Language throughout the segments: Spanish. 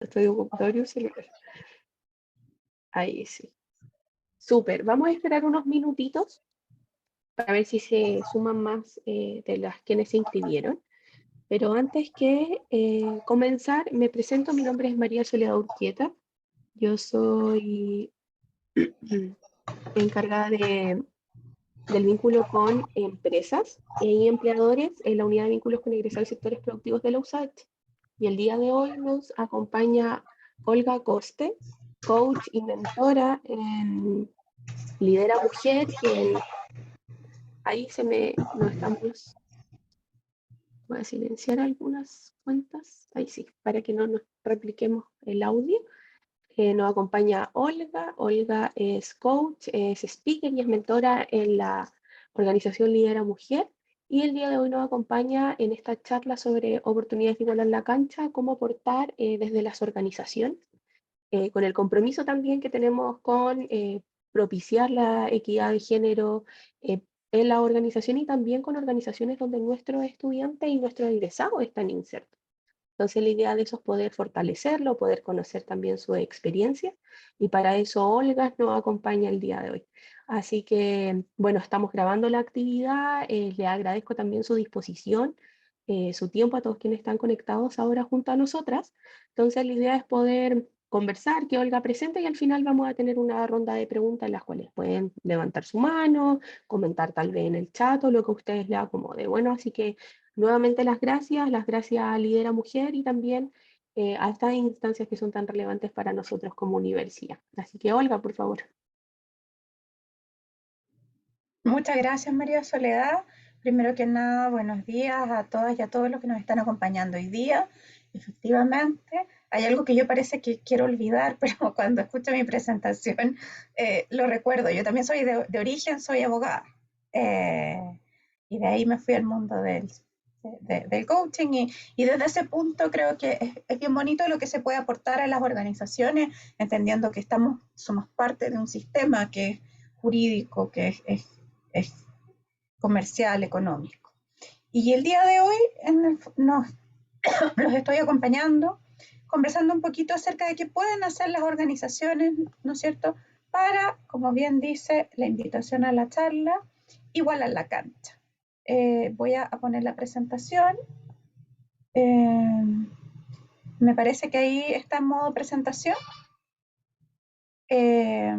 Estoy ocupando un celular. Ahí sí. Súper. Vamos a esperar unos minutitos para ver si se suman más de las quienes se inscribieron. Pero antes que comenzar, me presento. Mi nombre es María Soledad Urquieta. Yo soy encargada del vínculo con empresas y empleadores en la unidad de vínculos con egresados y sectores productivos de la USACH. Y el día de hoy nos acompaña Olga Coste, coach y mentora en Lidera Mujer, quien ahí no estamos, voy a silenciar algunas cuentas, ahí sí, para que no nos repliquemos el audio. Nos acompaña Olga. Olga es coach, es speaker y es mentora en la organización Lidera Mujer. Y el día de hoy nos acompaña en esta charla sobre oportunidades de igualdad en la cancha, cómo aportar desde las organizaciones, con el compromiso también que tenemos con propiciar la equidad de género en la organización y también con organizaciones donde nuestros estudiantes y nuestros egresados están insertos. Entonces la idea de eso es poder fortalecerlo, poder conocer también su experiencia y para eso Olga nos acompaña el día de hoy. Así que, bueno, estamos grabando la actividad, le agradezco también su disposición, su tiempo a todos quienes están conectados ahora junto a nosotras. Entonces la idea es poder conversar, que Olga presente y al final vamos a tener una ronda de preguntas en las cuales pueden levantar su mano, comentar tal vez en el chat o lo que a ustedes les acomode. Bueno, así que nuevamente las gracias a Lidera Mujer y también a estas instancias que son tan relevantes para nosotros como universidad. Así que Olga, por favor. Muchas gracias, María Soledad. Primero que nada, buenos días a todas y a todos los que nos están acompañando hoy día. Efectivamente, hay algo que yo parece que quiero olvidar, pero cuando escucho mi presentación lo recuerdo. Yo también soy de origen, soy abogada. Y de ahí me fui al mundo del coaching y desde ese punto creo que es bien bonito lo que se puede aportar a las organizaciones, entendiendo que somos parte de un sistema que es jurídico, que es comercial, económico. Y el día de hoy los estoy acompañando, conversando un poquito acerca de qué pueden hacer las organizaciones, ¿no es cierto?, para, como bien dice la invitación a la charla, igualar la cancha. Voy a poner la presentación. Eh, Me parece que ahí está en modo presentación. Eh,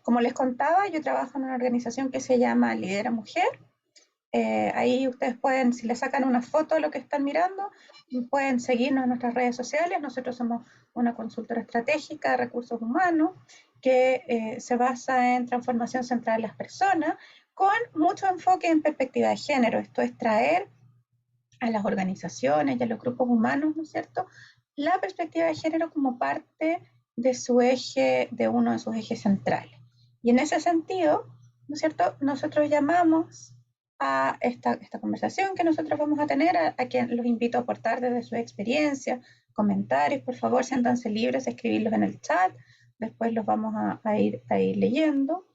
Como les contaba, yo trabajo en una organización que se llama Lidera Mujer. Ahí ustedes pueden, si le sacan una foto de lo que están mirando, pueden seguirnos en nuestras redes sociales. Nosotros somos una consultora estratégica de recursos humanos que se basa en transformación central de las personas con mucho enfoque en perspectiva de género. Esto es traer a las organizaciones y a los grupos humanos, ¿no es cierto?, la perspectiva de género como parte de su eje, de uno de sus ejes centrales. Y en ese sentido, ¿no es cierto?, nosotros llamamos a esta conversación que nosotros vamos a tener, a quien los invito a aportar desde su experiencia, comentarios, por favor, siéntanse libres de escribirlos en el chat, después los vamos a ir leyendo.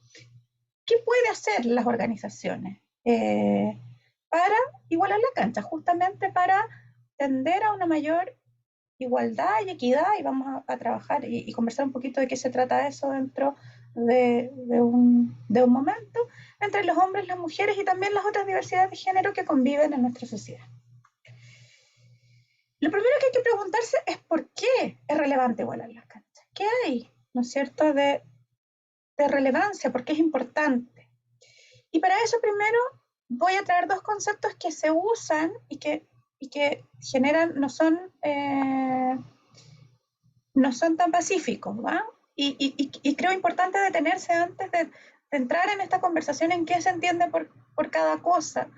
¿Qué puede hacer las organizaciones para igualar la cancha? Justamente para tender a una mayor igualdad y equidad, y vamos a trabajar y conversar un poquito de qué se trata eso dentro de un momento, entre los hombres, las mujeres y también las otras diversidades de género que conviven en nuestra sociedad. Lo primero que hay que preguntarse es por qué es relevante igualar las canchas. ¿Qué hay, no es cierto, de relevancia? ¿Por qué es importante? Y para eso primero voy a traer dos conceptos que se usan y que generan, no son tan pacíficos, ¿va? Y creo importante detenerse antes de entrar en esta conversación en qué se entiende por cada cosa,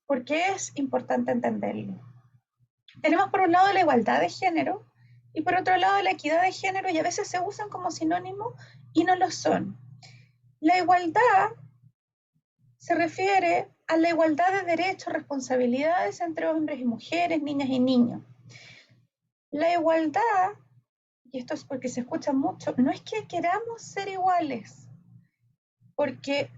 porque es importante entenderlo. Tenemos por un lado la igualdad de género y por otro lado la equidad de género, y a veces se usan como sinónimos y no lo son. La igualdad se refiere a la igualdad de derechos, responsabilidades entre hombres y mujeres, niñas y niños. La igualdad, y esto es porque se escucha mucho, no es que queramos ser iguales, porque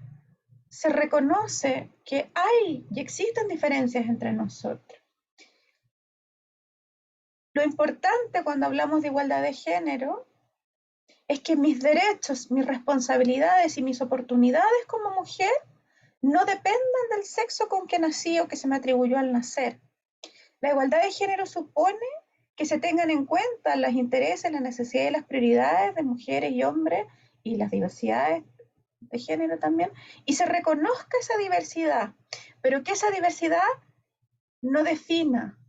se reconoce que hay y existen diferencias entre nosotros. Lo importante cuando hablamos de igualdad de género es que mis derechos, mis responsabilidades y mis oportunidades como mujer no dependan del sexo con que nací o que se me atribuyó al nacer. La igualdad de género supone que se tengan en cuenta los intereses, las necesidades y las prioridades de mujeres y hombres y las diversidades de género también, y se reconozca esa diversidad, pero que esa diversidad no defina,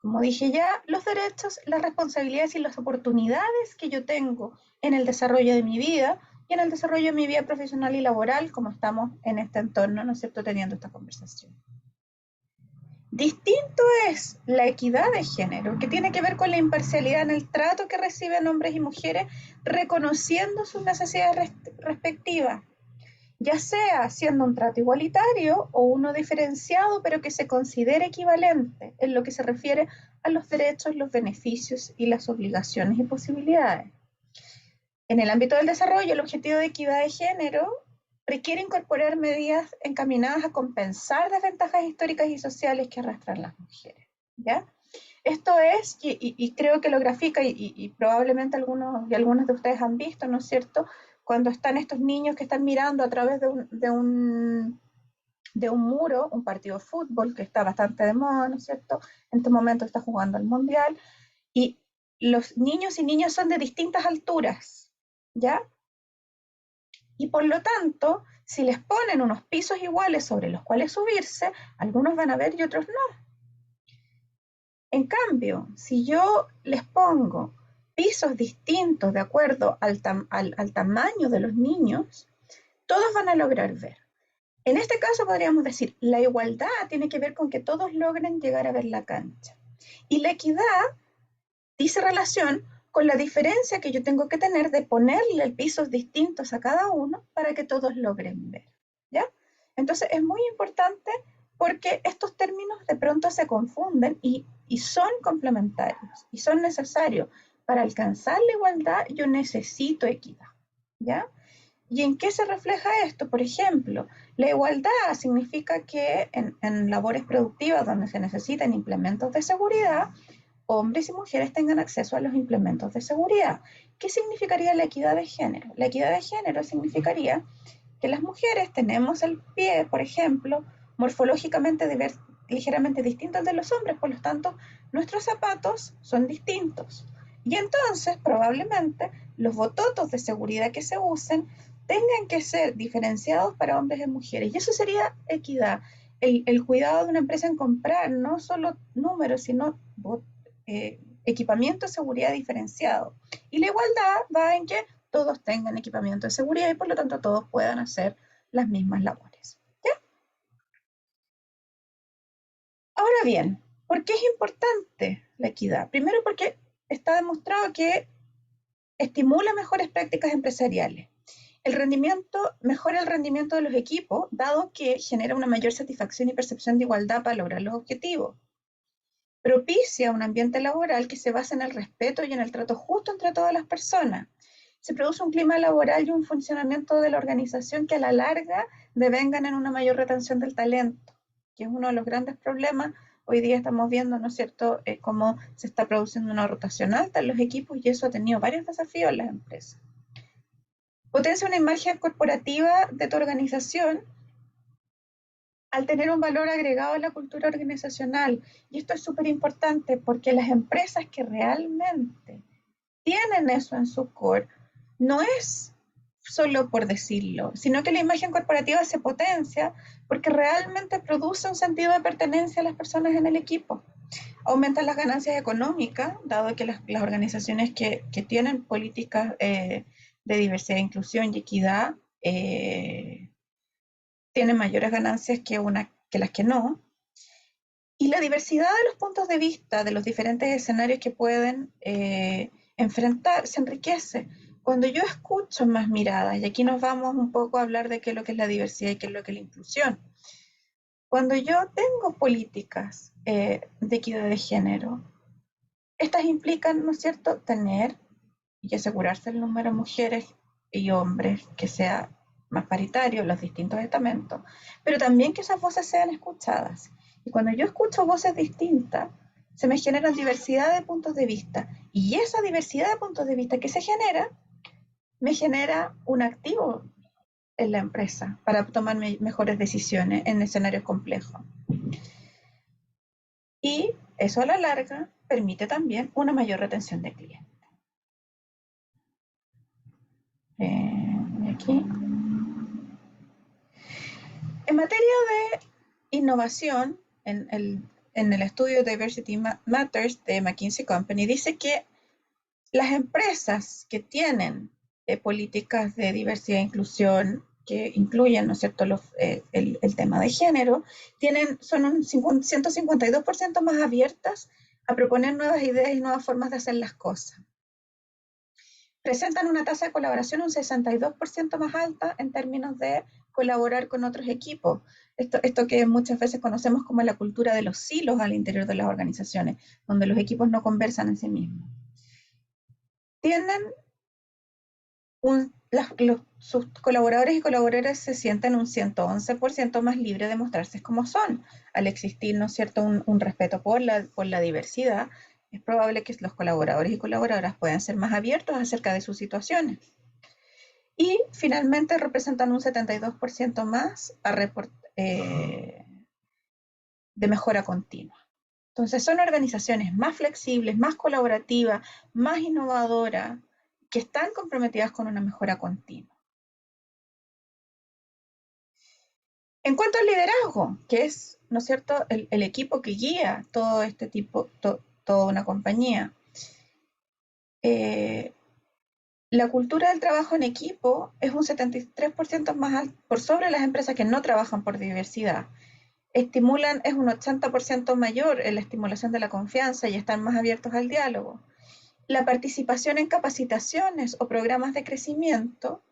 como dije ya, los derechos, las responsabilidades y las oportunidades que yo tengo en el desarrollo de mi vida y en el desarrollo de mi vida profesional y laboral, como estamos en este entorno, ¿no es cierto?, teniendo esta conversación. Distinto es la equidad de género, que tiene que ver con la imparcialidad en el trato que reciben hombres y mujeres, reconociendo sus necesidades respectivas, ya sea siendo un trato igualitario o uno diferenciado, pero que se considere equivalente en lo que se refiere a los derechos, los beneficios y las obligaciones y posibilidades. En el ámbito del desarrollo, el objetivo de equidad de género requiere incorporar medidas encaminadas a compensar desventajas históricas y sociales que arrastran las mujeres, ¿ya? Esto es, y creo que lo grafica, y probablemente algunos de ustedes han visto, ¿no es cierto?, cuando están estos niños que están mirando a través de un muro, un partido de fútbol que está bastante de moda, ¿no es cierto?, en este momento está jugando el Mundial, y los niños y niñas son de distintas alturas, ¿ya? Y por lo tanto, si les ponen unos pisos iguales sobre los cuales subirse, algunos van a ver y otros no. En cambio, si yo les pongo pisos distintos de acuerdo al tamaño de los niños, todos van a lograr ver. En este caso podríamos decir, la igualdad tiene que ver con que todos logren llegar a ver la cancha. Y la equidad dice relación con la diferencia que yo tengo que tener de ponerle pisos distintos a cada uno para que todos logren ver, ¿ya? Entonces es muy importante porque estos términos de pronto se confunden y son complementarios y son necesarios. Para alcanzar la igualdad yo necesito equidad, ¿ya? ¿Y en qué se refleja esto? Por ejemplo, la igualdad significa que en labores productivas donde se necesitan implementos de seguridad, hombres y mujeres tengan acceso a los implementos de seguridad. ¿Qué significaría la equidad de género? La equidad de género significaría que las mujeres tenemos el pie, por ejemplo, morfológicamente ligeramente distinto al de los hombres, por lo tanto, nuestros zapatos son distintos. Y entonces, probablemente, los bototos de seguridad que se usen tengan que ser diferenciados para hombres y mujeres. Y eso sería equidad. El cuidado de una empresa en comprar no solo números, sino equipamiento de seguridad diferenciado. Y la igualdad va en que todos tengan equipamiento de seguridad y por lo tanto todos puedan hacer las mismas labores. ¿Ya? Ahora bien, ¿por qué es importante la equidad? Primero porque está demostrado que estimula mejores prácticas empresariales. Mejora el rendimiento de los equipos, dado que genera una mayor satisfacción y percepción de igualdad para lograr los objetivos. Propicia un ambiente laboral que se basa en el respeto y en el trato justo entre todas las personas. Se produce un clima laboral y un funcionamiento de la organización que a la larga devengan en una mayor retención del talento, que es uno de los grandes problemas. Hoy día estamos viendo, ¿no es cierto?, cómo se está produciendo una rotación alta en los equipos y eso ha tenido varios desafíos en las empresas. Potencia una imagen corporativa de tu organización al tener un valor agregado a la cultura organizacional. Y esto es súper importante porque las empresas que realmente tienen eso en su core, no es solo por decirlo, sino que la imagen corporativa se potencia porque realmente produce un sentido de pertenencia a las personas en el equipo. Aumentan las ganancias económicas, dado que las organizaciones que tienen políticas de diversidad, inclusión y equidad tienen mayores ganancias que las que no. Y la diversidad de los puntos de vista, de los diferentes escenarios que pueden enfrentar, se enriquece. Cuando yo escucho más miradas, y aquí nos vamos un poco a hablar de qué es lo que es la diversidad y qué es lo que es la inclusión. Cuando yo tengo políticas de equidad de género, estas implican, ¿no es cierto?, tener y asegurarse el número de mujeres y hombres que sea más paritario en los distintos estamentos, pero también que esas voces sean escuchadas. Y cuando yo escucho voces distintas, se me generan diversidad de puntos de vista. Y esa diversidad de puntos de vista que se genera, me genera un activo en la empresa para tomar mejores decisiones en escenarios complejos. Y eso a la larga permite también una mayor retención de clientes. Aquí. En materia de innovación, en el estudio Diversity Matters de McKinsey Company, dice que las empresas que tienen políticas de diversidad e inclusión que incluyen, ¿no es cierto?, el tema de género, son un 152% más abiertas a proponer nuevas ideas y nuevas formas de hacer las cosas. Presentan una tasa de colaboración un 62% más alta en términos de colaborar con otros equipos. Esto que muchas veces conocemos como la cultura de los silos al interior de las organizaciones, donde los equipos no conversan en sí mismos. Tienen sus colaboradores y colaboradoras se sienten un 111% más libres de mostrarse como son. Al existir, ¿no es cierto?, un respeto por la diversidad, es probable que los colaboradores y colaboradoras puedan ser más abiertos acerca de sus situaciones. Y finalmente representan un 72% más de mejora continua. Entonces son organizaciones más flexibles, más colaborativas, más innovadoras, que están comprometidas con una mejora continua. En cuanto al liderazgo, que es, ¿no es cierto?, el equipo que guía todo este tipo, toda una compañía, la cultura del trabajo en equipo es un 73% más alto por sobre las empresas que no trabajan por diversidad. Es un 80% mayor en la estimulación de la confianza y están más abiertos al diálogo. La participación en capacitaciones o programas de crecimiento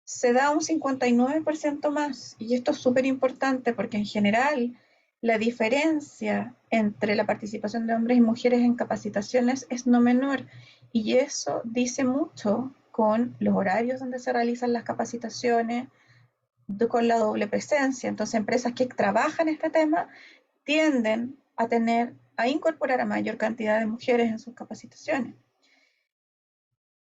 se da un 59% más, y esto es súper importante porque en general la diferencia entre la participación de hombres y mujeres en capacitaciones es no menor, y eso dice mucho con los horarios donde se realizan las capacitaciones, con la doble presencia. Entonces, empresas que trabajan este tema tienden a incorporar a mayor cantidad de mujeres en sus capacitaciones.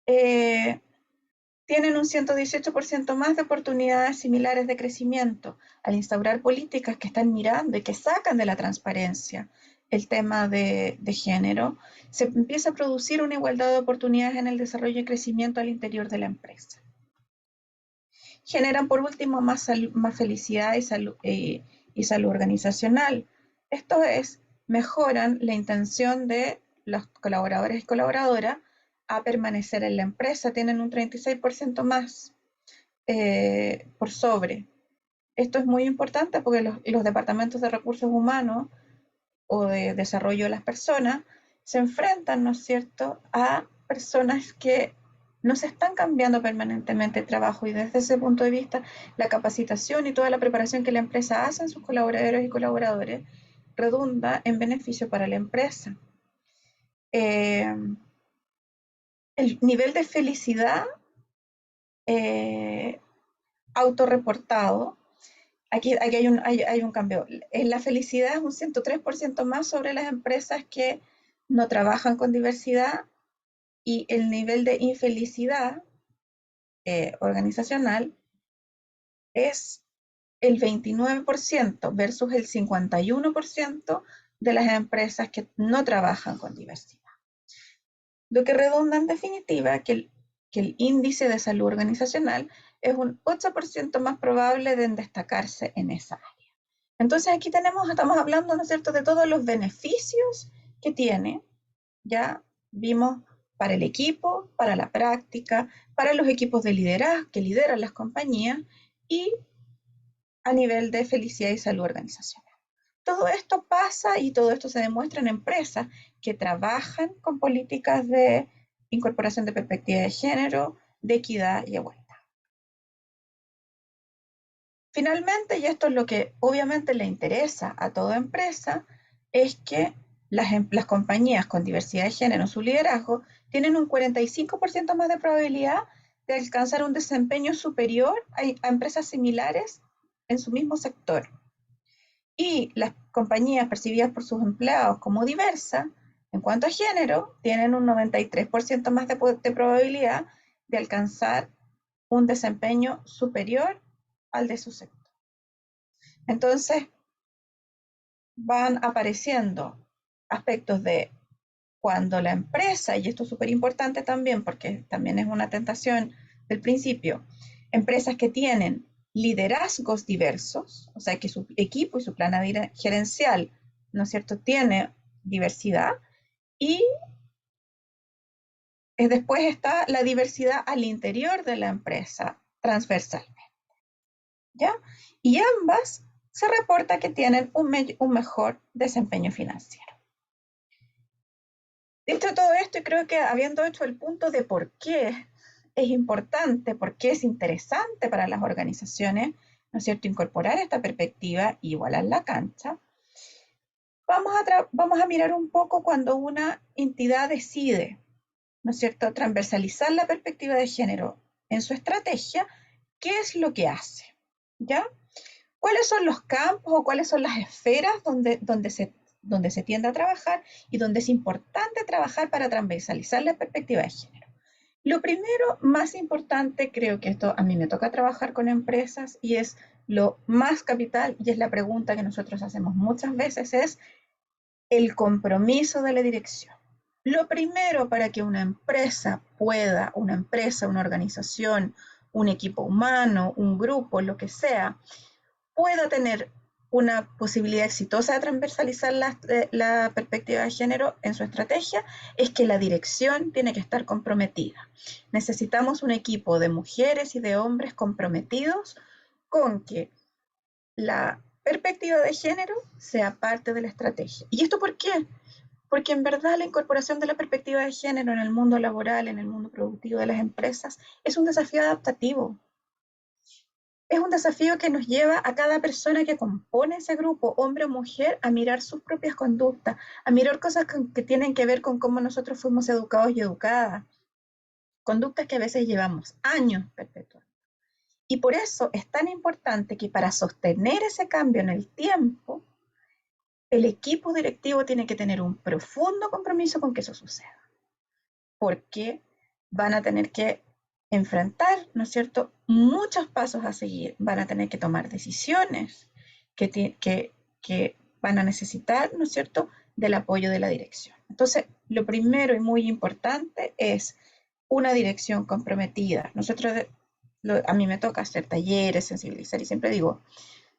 Tienen un 118% más de oportunidades similares de crecimiento al instaurar políticas que están mirando y que sacan de la transparencia el tema de género. Se empieza a producir una igualdad de oportunidades en el desarrollo y crecimiento al interior de la empresa. Generan, por último, más felicidad y salud organizacional. Esto es, mejoran la intención de los colaboradores y colaboradoras a permanecer en la empresa, tienen un 36% más por sobre. Esto es muy importante porque los departamentos de recursos humanos o de desarrollo de las personas se enfrentan, ¿no es cierto?, a personas que no se están cambiando permanentemente el trabajo, y desde ese punto de vista la capacitación y toda la preparación que la empresa hace en sus colaboradores y colaboradores redunda en beneficio para la empresa. El nivel de felicidad autorreportado, aquí hay un cambio. La felicidad es un 103% más sobre las empresas que no trabajan con diversidad, y el nivel de infelicidad organizacional es el 29% versus el 51% de las empresas que no trabajan con diversidad. Lo que redunda en definitiva que el índice de salud organizacional es un 8% más probable de destacarse en esa área. Entonces aquí estamos hablando, ¿no es cierto?, de todos los beneficios que tiene. Ya vimos para el equipo, para la práctica, para los equipos de liderazgo que lideran las compañías, y a nivel de felicidad y salud organizacional. Todo esto pasa y todo esto se demuestra en empresas que trabajan con políticas de incorporación de perspectiva de género, de equidad y igualdad. Finalmente, y esto es lo que obviamente le interesa a toda empresa, es que las compañías con diversidad de género en su liderazgo tienen un 45% más de probabilidad de alcanzar un desempeño superior a empresas similares en su mismo sector. Y las compañías percibidas por sus empleados como diversas, en cuanto a género, tienen un 93% más de probabilidad de alcanzar un desempeño superior al de su sector. Entonces, van apareciendo aspectos de cuando la empresa, y esto es súper importante también porque también es una tentación del principio, empresas que tienen liderazgos diversos, o sea que su equipo y su plan gerencial, ¿no es cierto?, tiene diversidad, y después está la diversidad al interior de la empresa transversalmente, ¿ya? Y ambas se reporta que tienen un mejor desempeño financiero. Dicho todo esto, y creo que habiendo hecho el punto de por qué es importante, por qué es interesante para las organizaciones, ¿no es cierto?, incorporar esta perspectiva y igualar la cancha, vamos a mirar un poco cuando una entidad decide, ¿no es cierto?, transversalizar la perspectiva de género en su estrategia, ¿qué es lo que hace? ¿Ya? ¿Cuáles son los campos o cuáles son las esferas donde se tiende a trabajar y donde es importante trabajar para transversalizar la perspectiva de género? Lo primero, más importante, creo que esto a mí me toca trabajar con empresas y es lo más capital, y es la pregunta que nosotros hacemos muchas veces, es el compromiso de la dirección. Lo primero para que una empresa, una organización, un equipo humano, un grupo, lo que sea, pueda tener una posibilidad exitosa de transversalizar la perspectiva de género en su estrategia, es que la dirección tiene que estar comprometida. Necesitamos un equipo de mujeres y de hombres comprometidos con que la perspectiva de género sea parte de la estrategia. ¿Y esto por qué? Porque en verdad la incorporación de la perspectiva de género en el mundo laboral, en el mundo productivo de las empresas, es un desafío adaptativo. Es un desafío que nos lleva a cada persona que compone ese grupo, hombre o mujer, a mirar sus propias conductas, a mirar cosas que tienen que ver con cómo nosotros fuimos educados y educadas, conductas que a veces llevamos años perpetuando. Y por eso es tan importante que para sostener ese cambio en el tiempo, el equipo directivo tiene que tener un profundo compromiso con que eso suceda, porque van a tener que enfrentar, ¿no es cierto?, muchos pasos a seguir, van a tener que tomar decisiones que van a necesitar, ¿no es cierto?, del apoyo de la dirección. Entonces, lo primero y muy importante es una dirección comprometida. A mí me toca hacer talleres, sensibilizar, y siempre digo,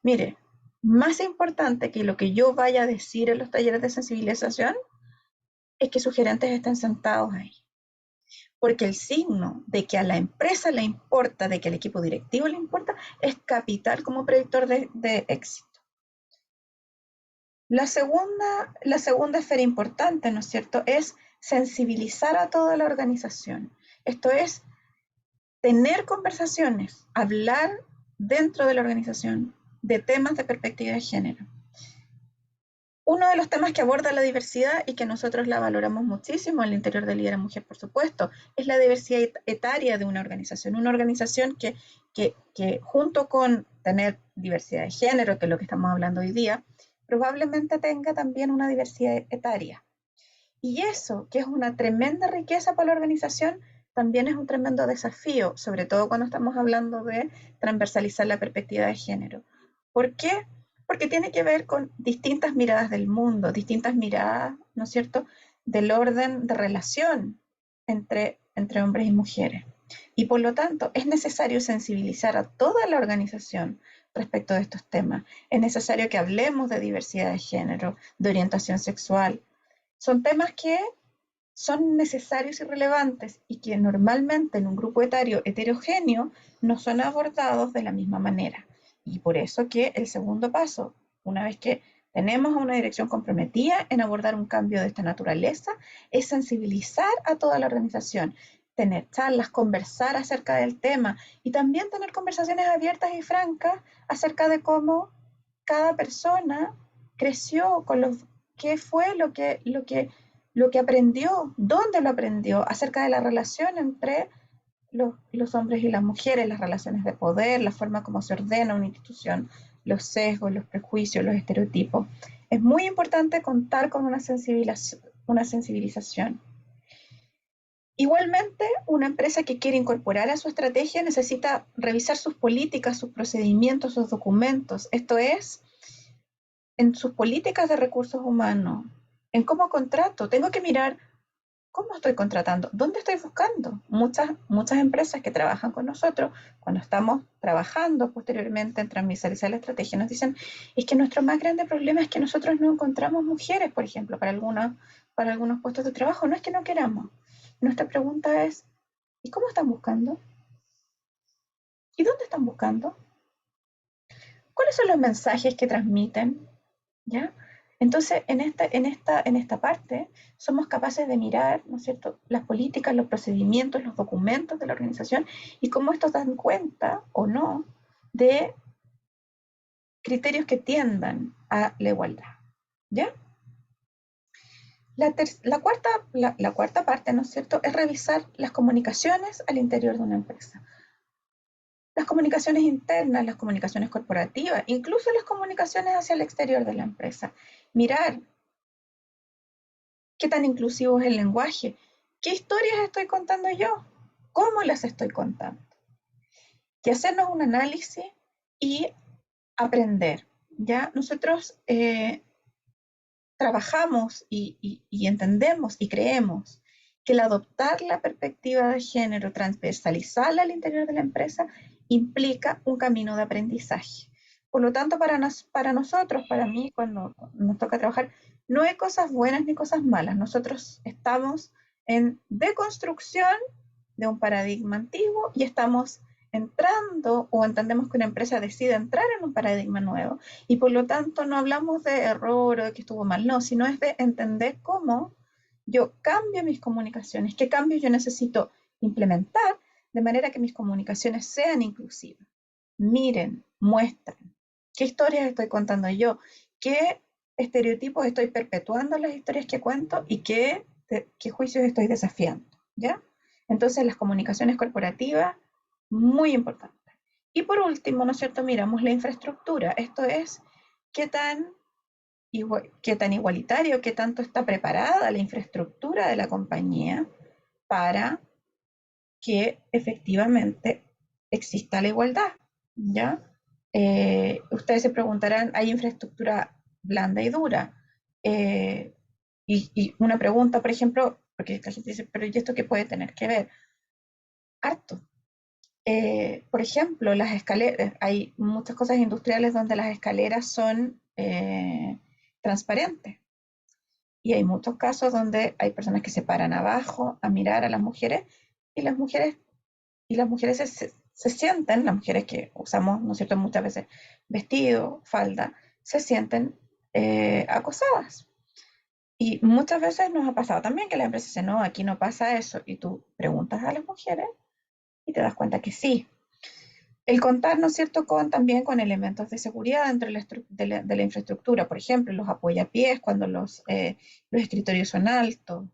mire, más importante que lo que yo vaya a decir en los talleres de sensibilización es que sus gerentes estén sentados ahí. Porque el signo de que a la empresa le importa, de que al equipo directivo le importa, es capital como predictor de éxito. La segunda esfera importante, ¿no es cierto?, es sensibilizar a toda la organización. Esto es tener conversaciones, hablar dentro de la organización de temas de perspectiva de género. Uno de los temas que aborda la diversidad y que nosotros la valoramos muchísimo al interior de Lidera Mujer, por supuesto, es la diversidad etaria de una organización. Una organización que junto con tener diversidad de género, que es lo que estamos hablando hoy día, probablemente tenga también una diversidad etaria. Y eso, que es una tremenda riqueza para la organización, también es un tremendo desafío, sobre todo cuando estamos hablando de transversalizar la perspectiva de género. ¿Por qué? Porque tiene que ver con distintas miradas del mundo, distintas miradas, ¿no es cierto?, del orden de relación entre hombres y mujeres. Y por lo tanto, es necesario sensibilizar a toda la organización respecto de estos temas. Es necesario que hablemos de diversidad de género, de orientación sexual. Son temas que son necesarios y relevantes y que normalmente en un grupo etario heterogéneo no son abordados de la misma manera. Y por eso que el segundo paso, una vez que tenemos a una dirección comprometida en abordar un cambio de esta naturaleza, es sensibilizar a toda la organización, tener charlas, conversar acerca del tema y también tener conversaciones abiertas y francas acerca de cómo cada persona creció, qué fue lo que aprendió, dónde lo aprendió, acerca de la relación entre los hombres y las mujeres, las relaciones de poder, la forma como se ordena una institución los sesgos, los prejuicios, los estereotipos. Es muy importante contar con una sensibilización. Igualmente, una empresa que quiere incorporar a su estrategia necesita revisar sus políticas, sus procedimientos, sus documentos. Esto es, en sus políticas de recursos humanos, en cómo contrato. Tengo que mirar cómo estoy contratando, dónde estoy buscando. Muchas empresas que trabajan con nosotros, cuando estamos trabajando posteriormente en transversalizar la estrategia, nos dicen, es que nuestro más grande problema es que nosotros no encontramos mujeres, por ejemplo, para algunos puestos de trabajo. No es que no queramos. Nuestra pregunta es, ¿y cómo están buscando? ¿Y dónde están buscando? ¿Cuáles son los mensajes que transmiten? ¿Ya? Entonces, en esta parte, somos capaces de mirar, ¿no es cierto?, las políticas, los procedimientos, los documentos de la organización y cómo estos dan cuenta o no de criterios que tiendan a la igualdad. ¿Ya? La cuarta parte, ¿no es cierto?, es revisar las comunicaciones al interior de una empresa. Las comunicaciones internas, las comunicaciones corporativas, incluso las comunicaciones hacia el exterior de la empresa. Mirar qué tan inclusivo es el lenguaje, qué historias estoy contando yo, cómo las estoy contando. Y hacernos un análisis y aprender. ¿Ya? Nosotros trabajamos y entendemos y creemos que el adoptar la perspectiva de género, transversalizarla al interior de la empresa, implica un camino de aprendizaje. Por lo tanto, para nosotros, para mí, cuando nos toca trabajar, no hay cosas buenas ni cosas malas. Nosotros estamos en deconstrucción de un paradigma antiguo y estamos entrando o entendemos que una empresa decide entrar en un paradigma nuevo y por lo tanto no hablamos de error o de que estuvo mal, no, sino es de entender cómo yo cambio mis comunicaciones, qué cambios yo necesito implementar de manera que mis comunicaciones sean inclusivas. Miren, muestren, qué historias estoy contando yo, qué estereotipos estoy perpetuando en las historias que cuento y qué juicios estoy desafiando, ¿ya? Entonces las comunicaciones corporativas, muy importante. Y por último, ¿no es cierto? Miramos la infraestructura. Esto es qué tan, qué tan igualitario, qué tanto está preparada la infraestructura de la compañía para que efectivamente exista la igualdad. ¿Ya? Ustedes se preguntarán, ¿hay infraestructura blanda y dura? Y una pregunta, por ejemplo, porque la gente dice, pero ¿y esto qué puede tener que ver? Harto. Por ejemplo, las escaleras, hay muchas cosas industriales donde las escaleras son transparentes y hay muchos casos donde hay personas que se paran abajo a mirar a las mujeres y las mujeres se sienten, las mujeres que usamos, ¿no es cierto?, muchas veces vestido, falda, se sienten acosadas. Y muchas veces nos ha pasado también que la empresa dice, no, aquí no pasa eso, y tú preguntas a las mujeres y te das cuenta que sí. El contar, ¿no es cierto?, también con elementos de seguridad dentro de la infraestructura, por ejemplo, los apoyapiés, cuando los escritorios son altos,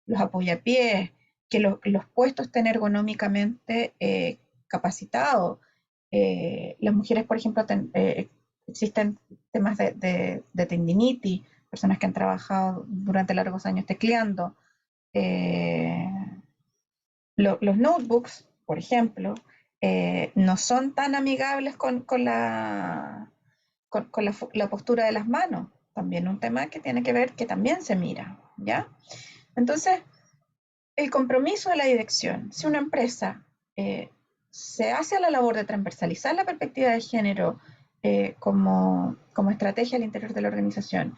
los apoyapiés, que los puestos estén ergonómicamente capacitados. Las mujeres, por ejemplo, existen temas de tendinitis, personas que han trabajado durante largos años tecleando. Eh, los notebooks, por ejemplo, no son tan amigables con la postura de las manos. También un tema que tiene que ver, que también se mira, ¿ya? Entonces, el compromiso de la dirección. Si una empresa se hace a la labor de transversalizar la perspectiva de género como estrategia al interior de la organización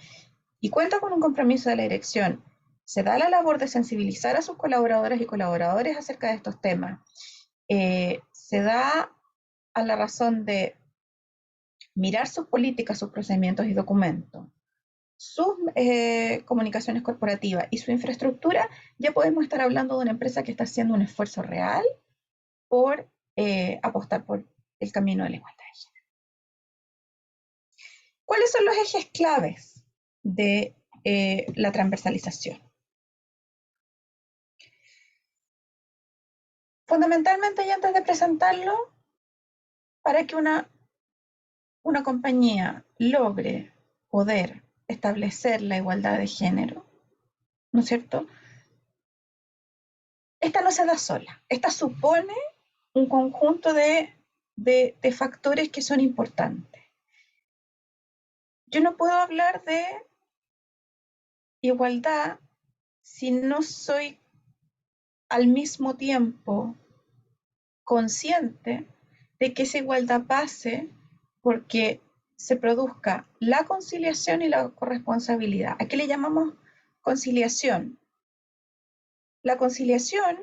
y cuenta con un compromiso de la dirección, se da la labor de sensibilizar a sus colaboradoras y colaboradores acerca de estos temas, se da a la razón de mirar sus políticas, sus procedimientos y documentos, sus comunicaciones corporativas y su infraestructura, ya podemos estar hablando de una empresa que está haciendo un esfuerzo real por apostar por el camino de la igualdad de género. ¿Cuáles son los ejes claves de la transversalización? Fundamentalmente, y antes de presentarlo, para que una una compañía logre poder establecer la igualdad de género, ¿no es cierto? Esta no se da sola, esta supone un conjunto de factores que son importantes. Yo no puedo hablar de igualdad si no soy al mismo tiempo consciente de que esa igualdad pase porque se produzca la conciliación y la corresponsabilidad. ¿A qué le llamamos conciliación? La conciliación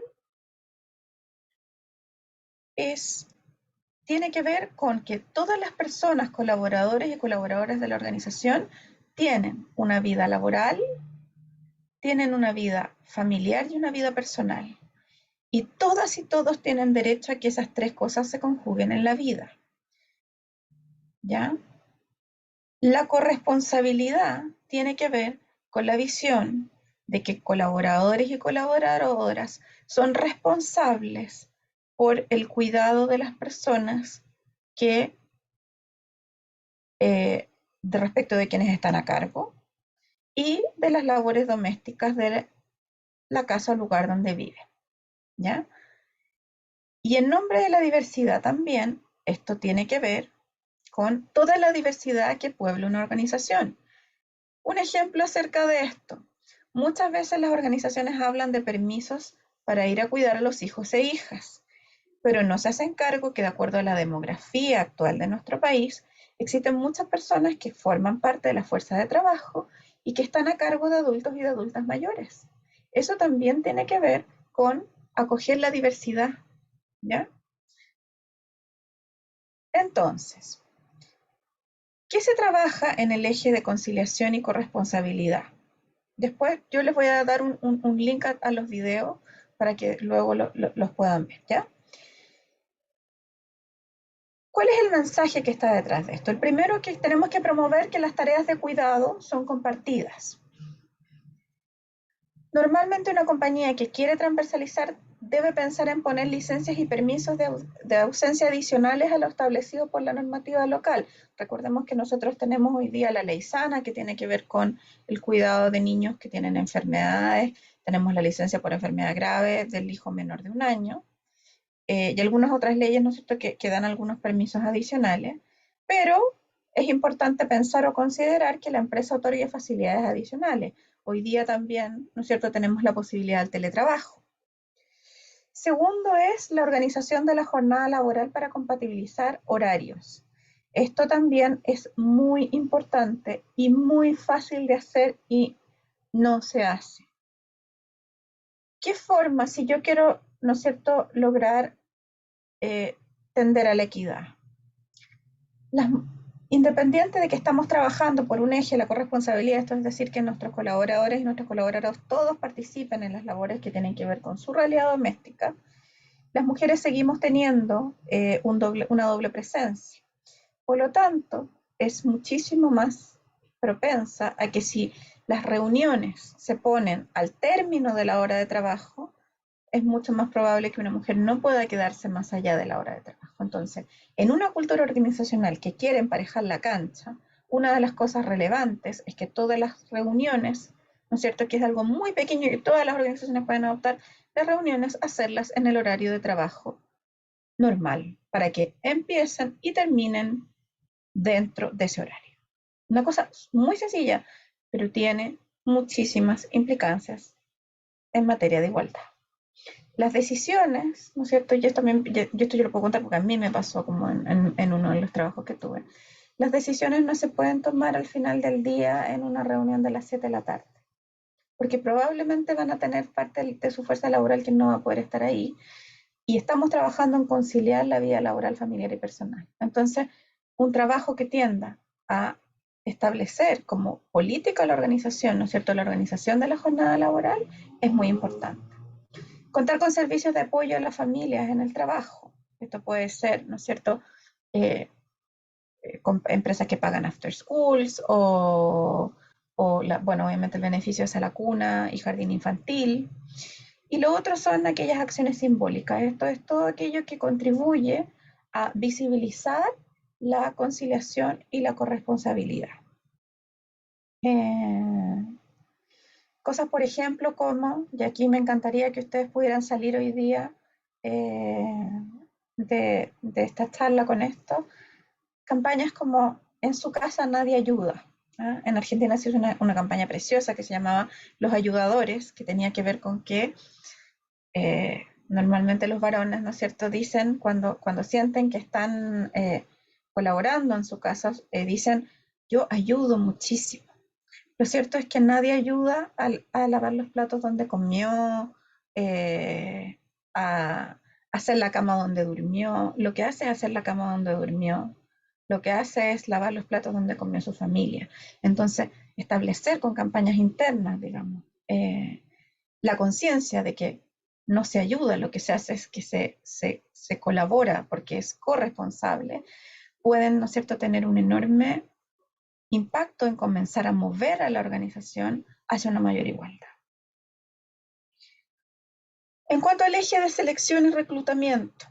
tiene que ver con que todas las personas, colaboradores y colaboradoras de la organización, tienen una vida laboral, tienen una vida familiar y una vida personal. Y todas y todos tienen derecho a que esas tres cosas se conjuguen en la vida. ¿Ya? La corresponsabilidad tiene que ver con la visión de que colaboradores y colaboradoras son responsables por el cuidado de las personas que, de respecto de quienes están a cargo y de las labores domésticas de la casa o lugar donde viven. ¿Ya? Y en nombre de la diversidad también, esto tiene que ver con toda la diversidad que puebla una organización. Un ejemplo acerca de esto. Muchas veces las organizaciones hablan de permisos para ir a cuidar a los hijos e hijas, pero no se hacen cargo que de acuerdo a la demografía actual de nuestro país, existen muchas personas que forman parte de la fuerza de trabajo y que están a cargo de adultos y de adultas mayores. Eso también tiene que ver con acoger la diversidad, ¿ya? Entonces, ¿qué se trabaja en el eje de conciliación y corresponsabilidad? Después yo les voy a dar un link a los videos para que luego los puedan ver, ¿ya? ¿Cuál es el mensaje que está detrás de esto? El primero, que tenemos que promover que las tareas de cuidado son compartidas. Normalmente una compañía que quiere transversalizar debe pensar en poner licencias y permisos de ausencia adicionales a lo establecido por la normativa local. Recordemos que nosotros tenemos hoy día la ley sana, que tiene que ver con el cuidado de niños que tienen enfermedades. Tenemos la licencia por enfermedad grave del hijo menor de 1 año. Y algunas otras leyes, ¿no es cierto?, que dan algunos permisos adicionales, pero es importante pensar o considerar que la empresa otorgue facilidades adicionales. Hoy día también, ¿no es cierto?, tenemos la posibilidad del teletrabajo. Segundo es la organización de la jornada laboral para compatibilizar horarios. Esto también es muy importante y muy fácil de hacer y no se hace. ¿Qué forma, si yo quiero, ¿no es cierto?, lograr tender a la equidad? Independiente de que estamos trabajando por un eje, la corresponsabilidad, esto es decir, que nuestros colaboradores y nuestros colaboradores todos participen en las labores que tienen que ver con su realidad doméstica, las mujeres seguimos teniendo una doble presencia. Por lo tanto, es muchísimo más propensa a que si las reuniones se ponen al término de la hora de trabajo, es mucho más probable que una mujer no pueda quedarse más allá de la hora de trabajo. Entonces, en una cultura organizacional que quiere emparejar la cancha, una de las cosas relevantes es que todas las reuniones, ¿no es cierto?, que es algo muy pequeño y que todas las organizaciones pueden adoptar, las reuniones hacerlas en el horario de trabajo normal, para que empiecen y terminen dentro de ese horario. Una cosa muy sencilla, pero tiene muchísimas implicancias en materia de igualdad. Las decisiones, ¿no es cierto? Y esto yo lo puedo contar porque a mí me pasó como en uno de los trabajos que tuve. Las decisiones no se pueden tomar al final del día en una reunión de las 7 de la tarde, porque probablemente van a tener parte de su fuerza laboral que no va a poder estar ahí, y estamos trabajando en conciliar la vida laboral, familiar y personal. Entonces, un trabajo que tienda a establecer como política la organización, ¿no es cierto?, la organización de la jornada laboral es muy importante. Contar con servicios de apoyo a las familias en el trabajo. Esto puede ser, ¿no es cierto?, con empresas que pagan after schools bueno, obviamente el beneficio es a la cuna y jardín infantil. Y lo otro son aquellas acciones simbólicas. Esto es todo aquello que contribuye a visibilizar la conciliación y la corresponsabilidad. Cosas, por ejemplo, como, y aquí me encantaría que ustedes pudieran salir hoy día de esta charla con esto, campañas como En su casa nadie ayuda. En Argentina se hizo una campaña preciosa que se llamaba Los Ayudadores, que tenía que ver con que normalmente los varones, ¿no es cierto?, dicen cuando sienten que están colaborando en su casa, dicen, yo ayudo muchísimo. Lo cierto es que nadie ayuda a lavar los platos donde comió, a hacer la cama donde durmió. Lo que hace es hacer la cama donde durmió. Lo que hace es lavar los platos donde comió su familia. Entonces, establecer con campañas internas, digamos, la conciencia de que no se ayuda, lo que se hace es que se colabora porque es corresponsable, pueden, ¿no es cierto?, tener un enorme impacto en comenzar a mover a la organización hacia una mayor igualdad. En cuanto al eje de selección y reclutamiento,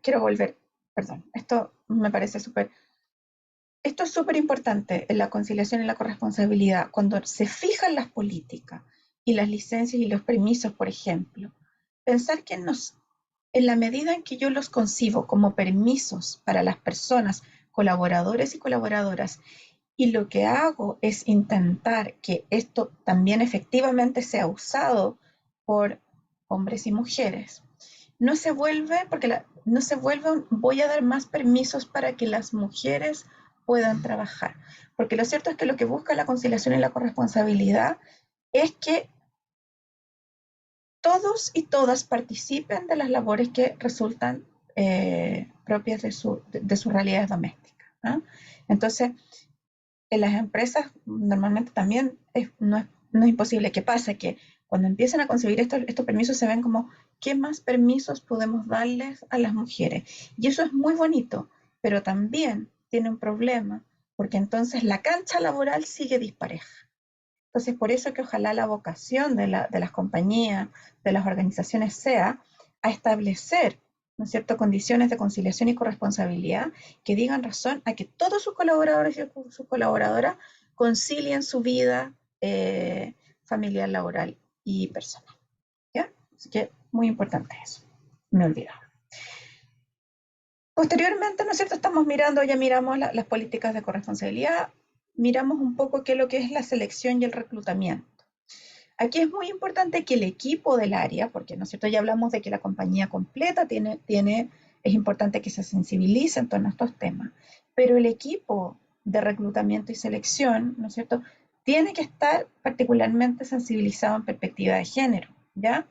quiero volver, perdón, esto me parece esto es súper importante en la conciliación y la corresponsabilidad. Cuando se fijan las políticas y las licencias y los permisos, por ejemplo, pensar que en la medida en que yo los concibo como permisos para las personas, colaboradores y colaboradoras, y lo que hago es intentar que esto también efectivamente sea usado por hombres y mujeres. No se vuelve, no se vuelve, voy a dar más permisos para que las mujeres puedan trabajar. Porque lo cierto es que lo que busca la conciliación y la corresponsabilidad es que todos y todas participen de las labores que resultan propias de sus realidades domésticas. Entonces, en las empresas normalmente también no es imposible que pase que cuando empiezan a concebir estos permisos se ven como qué más permisos podemos darles a las mujeres. Y eso es muy bonito, pero también tiene un problema, porque entonces la cancha laboral sigue dispareja. Entonces, por eso que ojalá la vocación de las compañías, de las organizaciones sea a establecer, ¿no es cierto?, condiciones de conciliación y corresponsabilidad que digan razón a que todos sus colaboradores y sus colaboradoras concilien su vida familiar, laboral y personal. ¿Ya? Así que muy importante eso. Me olvidaba. Posteriormente, ¿no es cierto?, estamos mirando, ya miramos las políticas de corresponsabilidad, miramos un poco qué es lo que es la selección y el reclutamiento. Aquí es muy importante que el equipo del área, porque ¿no es cierto?, ya hablamos de que la compañía completa es importante que se sensibilice en torno a estos temas, pero el equipo de reclutamiento y selección, ¿no es cierto?, tiene que estar particularmente sensibilizado en perspectiva de género, ¿ya?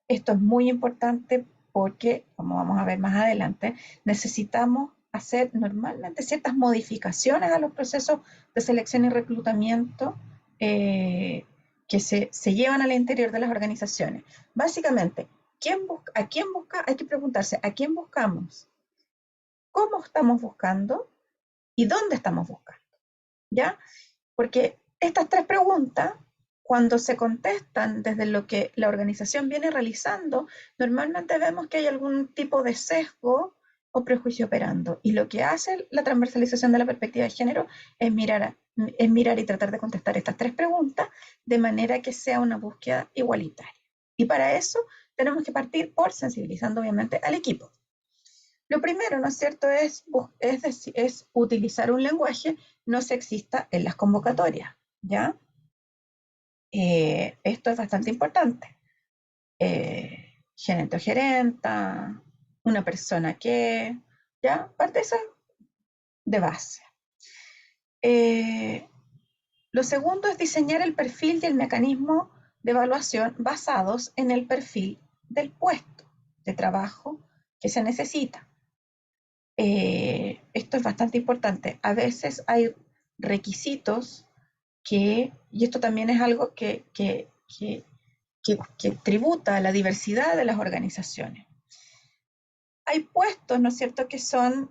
Esto es muy importante porque, como vamos a ver más adelante, necesitamos hacer normalmente ciertas modificaciones a los procesos de selección y reclutamiento que se llevan al interior de las organizaciones. Básicamente, ¿a quién busca? Hay que preguntarse, ¿a quién buscamos? ¿Cómo estamos buscando? ¿Y dónde estamos buscando? ¿Ya? Porque estas tres preguntas, cuando se contestan desde lo que la organización viene realizando, normalmente vemos que hay algún tipo de sesgo o prejuicio operando. Y lo que hace la transversalización de la perspectiva de género es mirar y tratar de contestar estas tres preguntas de manera que sea una búsqueda igualitaria. Y para eso tenemos que partir por sensibilizando obviamente al equipo. Lo primero, ¿no es cierto?, es utilizar un lenguaje no sexista en las convocatorias, ¿ya? Esto es bastante importante. Gerente o gerenta, una persona que, ¿ya? Parte eso de base. Lo segundo es diseñar el perfil y el mecanismo de evaluación basados en el perfil del puesto de trabajo que se necesita. Esto es bastante importante. A veces hay requisitos y esto también es algo que tributa a la diversidad de las organizaciones. Hay puestos, ¿no es cierto?, que son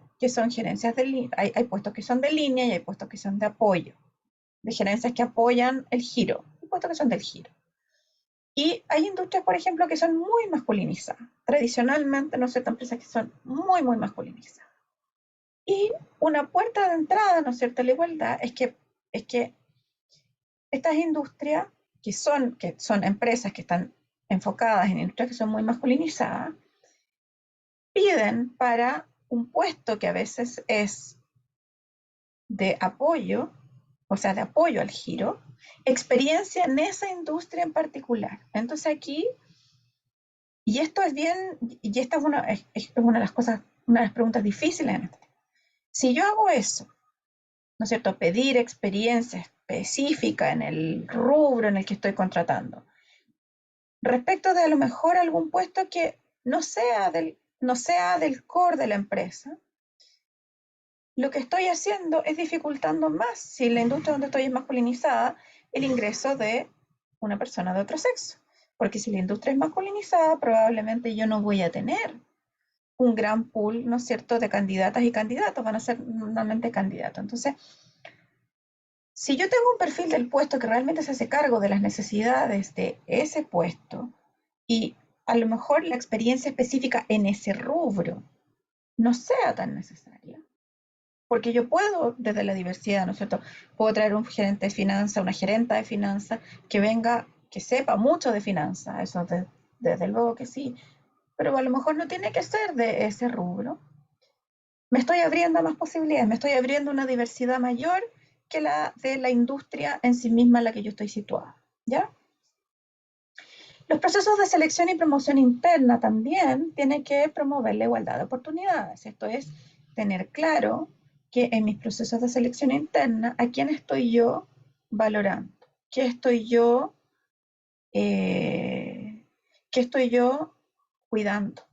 gerencias de línea, hay puestos que son de línea y hay puestos que son de apoyo, de gerencias que apoyan el giro, hay puestos que son del giro. Y hay industrias, por ejemplo, que son muy masculinizadas. Tradicionalmente, ¿no es cierto?, empresas que son muy, muy masculinizadas. Y una puerta de entrada, ¿no es cierto?, a la igualdad es que estas industrias, que son empresas que están enfocadas en industrias que son muy masculinizadas, piden para un puesto que a veces es de apoyo, o sea, de apoyo al giro, experiencia en esa industria en particular. Entonces aquí, y esto es bien, y esta es una de las cosas, una de las preguntas difíciles en este tema. Si yo hago eso, ¿no es cierto?, pedir experiencia específica en el rubro en el que estoy contratando, respecto de a lo mejor algún puesto que no sea del core de la empresa, lo que estoy haciendo es dificultando más, si la industria donde estoy es masculinizada, el ingreso de una persona de otro sexo. Porque si la industria es masculinizada, probablemente yo no voy a tener un gran pool, ¿no es cierto?, de candidatas y candidatos, van a ser normalmente candidatos. Entonces, si yo tengo un perfil del puesto que realmente se hace cargo de las necesidades de ese puesto y a lo mejor la experiencia específica en ese rubro no sea tan necesaria, porque yo puedo, desde la diversidad, ¿no es cierto?, puedo traer un gerente de finanzas, una gerenta de finanzas que venga, que sepa mucho de finanzas, eso desde luego que sí, pero a lo mejor no tiene que ser de ese rubro. Me estoy abriendo a más posibilidades, me estoy abriendo una diversidad mayor que la de la industria en sí misma en la que yo estoy situada, ¿ya? Los procesos de selección y promoción interna también tienen que promover la igualdad de oportunidades. Esto es tener claro que en mis procesos de selección interna, ¿a quién estoy yo valorando? ¿Qué estoy yo, qué estoy yo cuidando?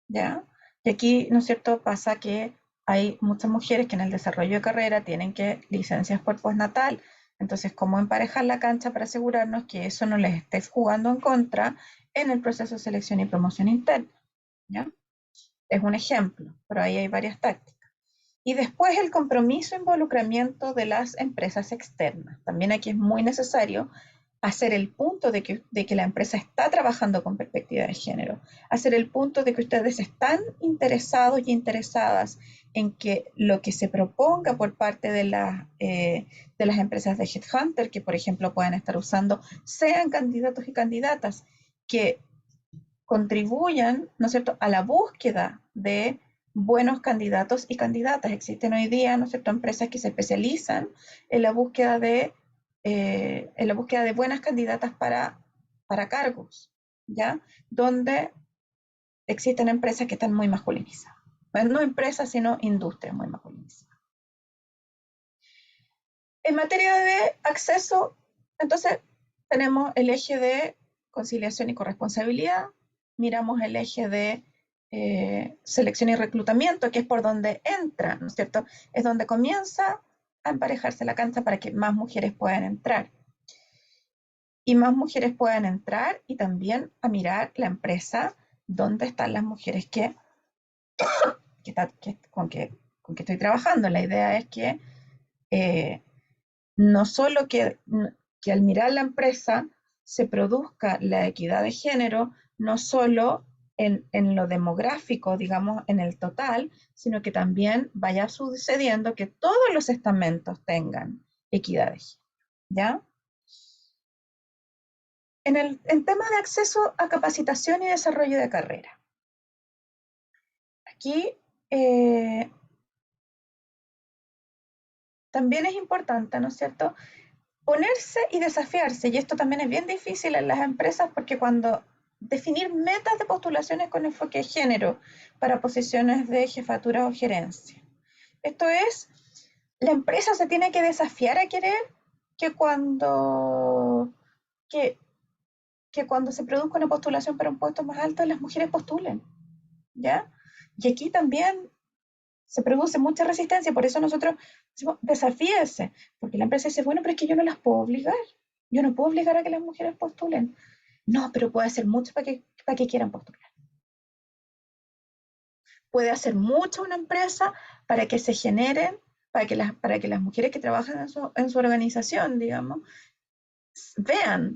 ¿Ya? Y aquí, ¿no es cierto?, pasa que hay muchas mujeres que en el desarrollo de carrera tienen que licencias por postnatal. Entonces, ¿cómo emparejar la cancha para asegurarnos que eso no les esté jugando en contra en el proceso de selección y promoción interna? ¿Ya? Es un ejemplo, pero ahí hay varias tácticas. Y después el compromiso e involucramiento de las empresas externas. También aquí es muy necesario hacer el punto de que la empresa está trabajando con perspectiva de género, hacer el punto de que ustedes están interesados y interesadas en que lo que se proponga por parte de las empresas de Headhunter, que por ejemplo puedan estar usando, sean candidatos y candidatas que contribuyan, ¿no es cierto?, a la búsqueda de buenos candidatos y candidatas. Existen hoy día, ¿no es cierto?, empresas que se especializan en la búsqueda de buenas candidatas para cargos, ¿ya? Donde existen empresas que están muy masculinizadas. Bueno, no empresas, sino industrias muy masculinizadas. En materia de acceso, entonces, tenemos el eje de conciliación y corresponsabilidad, miramos el eje de selección y reclutamiento, que es por donde entra, ¿no es cierto? Es donde comienza a emparejarse la cancha para que más mujeres puedan entrar. Y más mujeres puedan entrar y también a mirar la empresa donde están las mujeres con que estoy trabajando. La idea es que no solo que al mirar la empresa se produzca la equidad de género, no solo en lo demográfico, digamos, en el total, sino que también vaya sucediendo que todos los estamentos tengan equidad de género, ¿ya? En tema de acceso a capacitación y desarrollo de carrera. Aquí también es importante, ¿no es cierto?, ponerse y desafiarse, y esto también es bien difícil en las empresas porque cuando definir metas de postulaciones con enfoque de género para posiciones de jefatura o gerencia. Esto es, la empresa se tiene que desafiar a querer que cuando se produzca una postulación para un puesto más alto, las mujeres postulen, ¿ya? Y aquí también se produce mucha resistencia, por eso nosotros decimos, desafíese, porque la empresa dice, bueno, pero es que yo no las puedo obligar, yo no puedo obligar a que las mujeres postulen. No, pero puede hacer mucho para que quieran postular. Puede hacer mucho una empresa para que se generen, para que las mujeres que trabajan en su organización, digamos,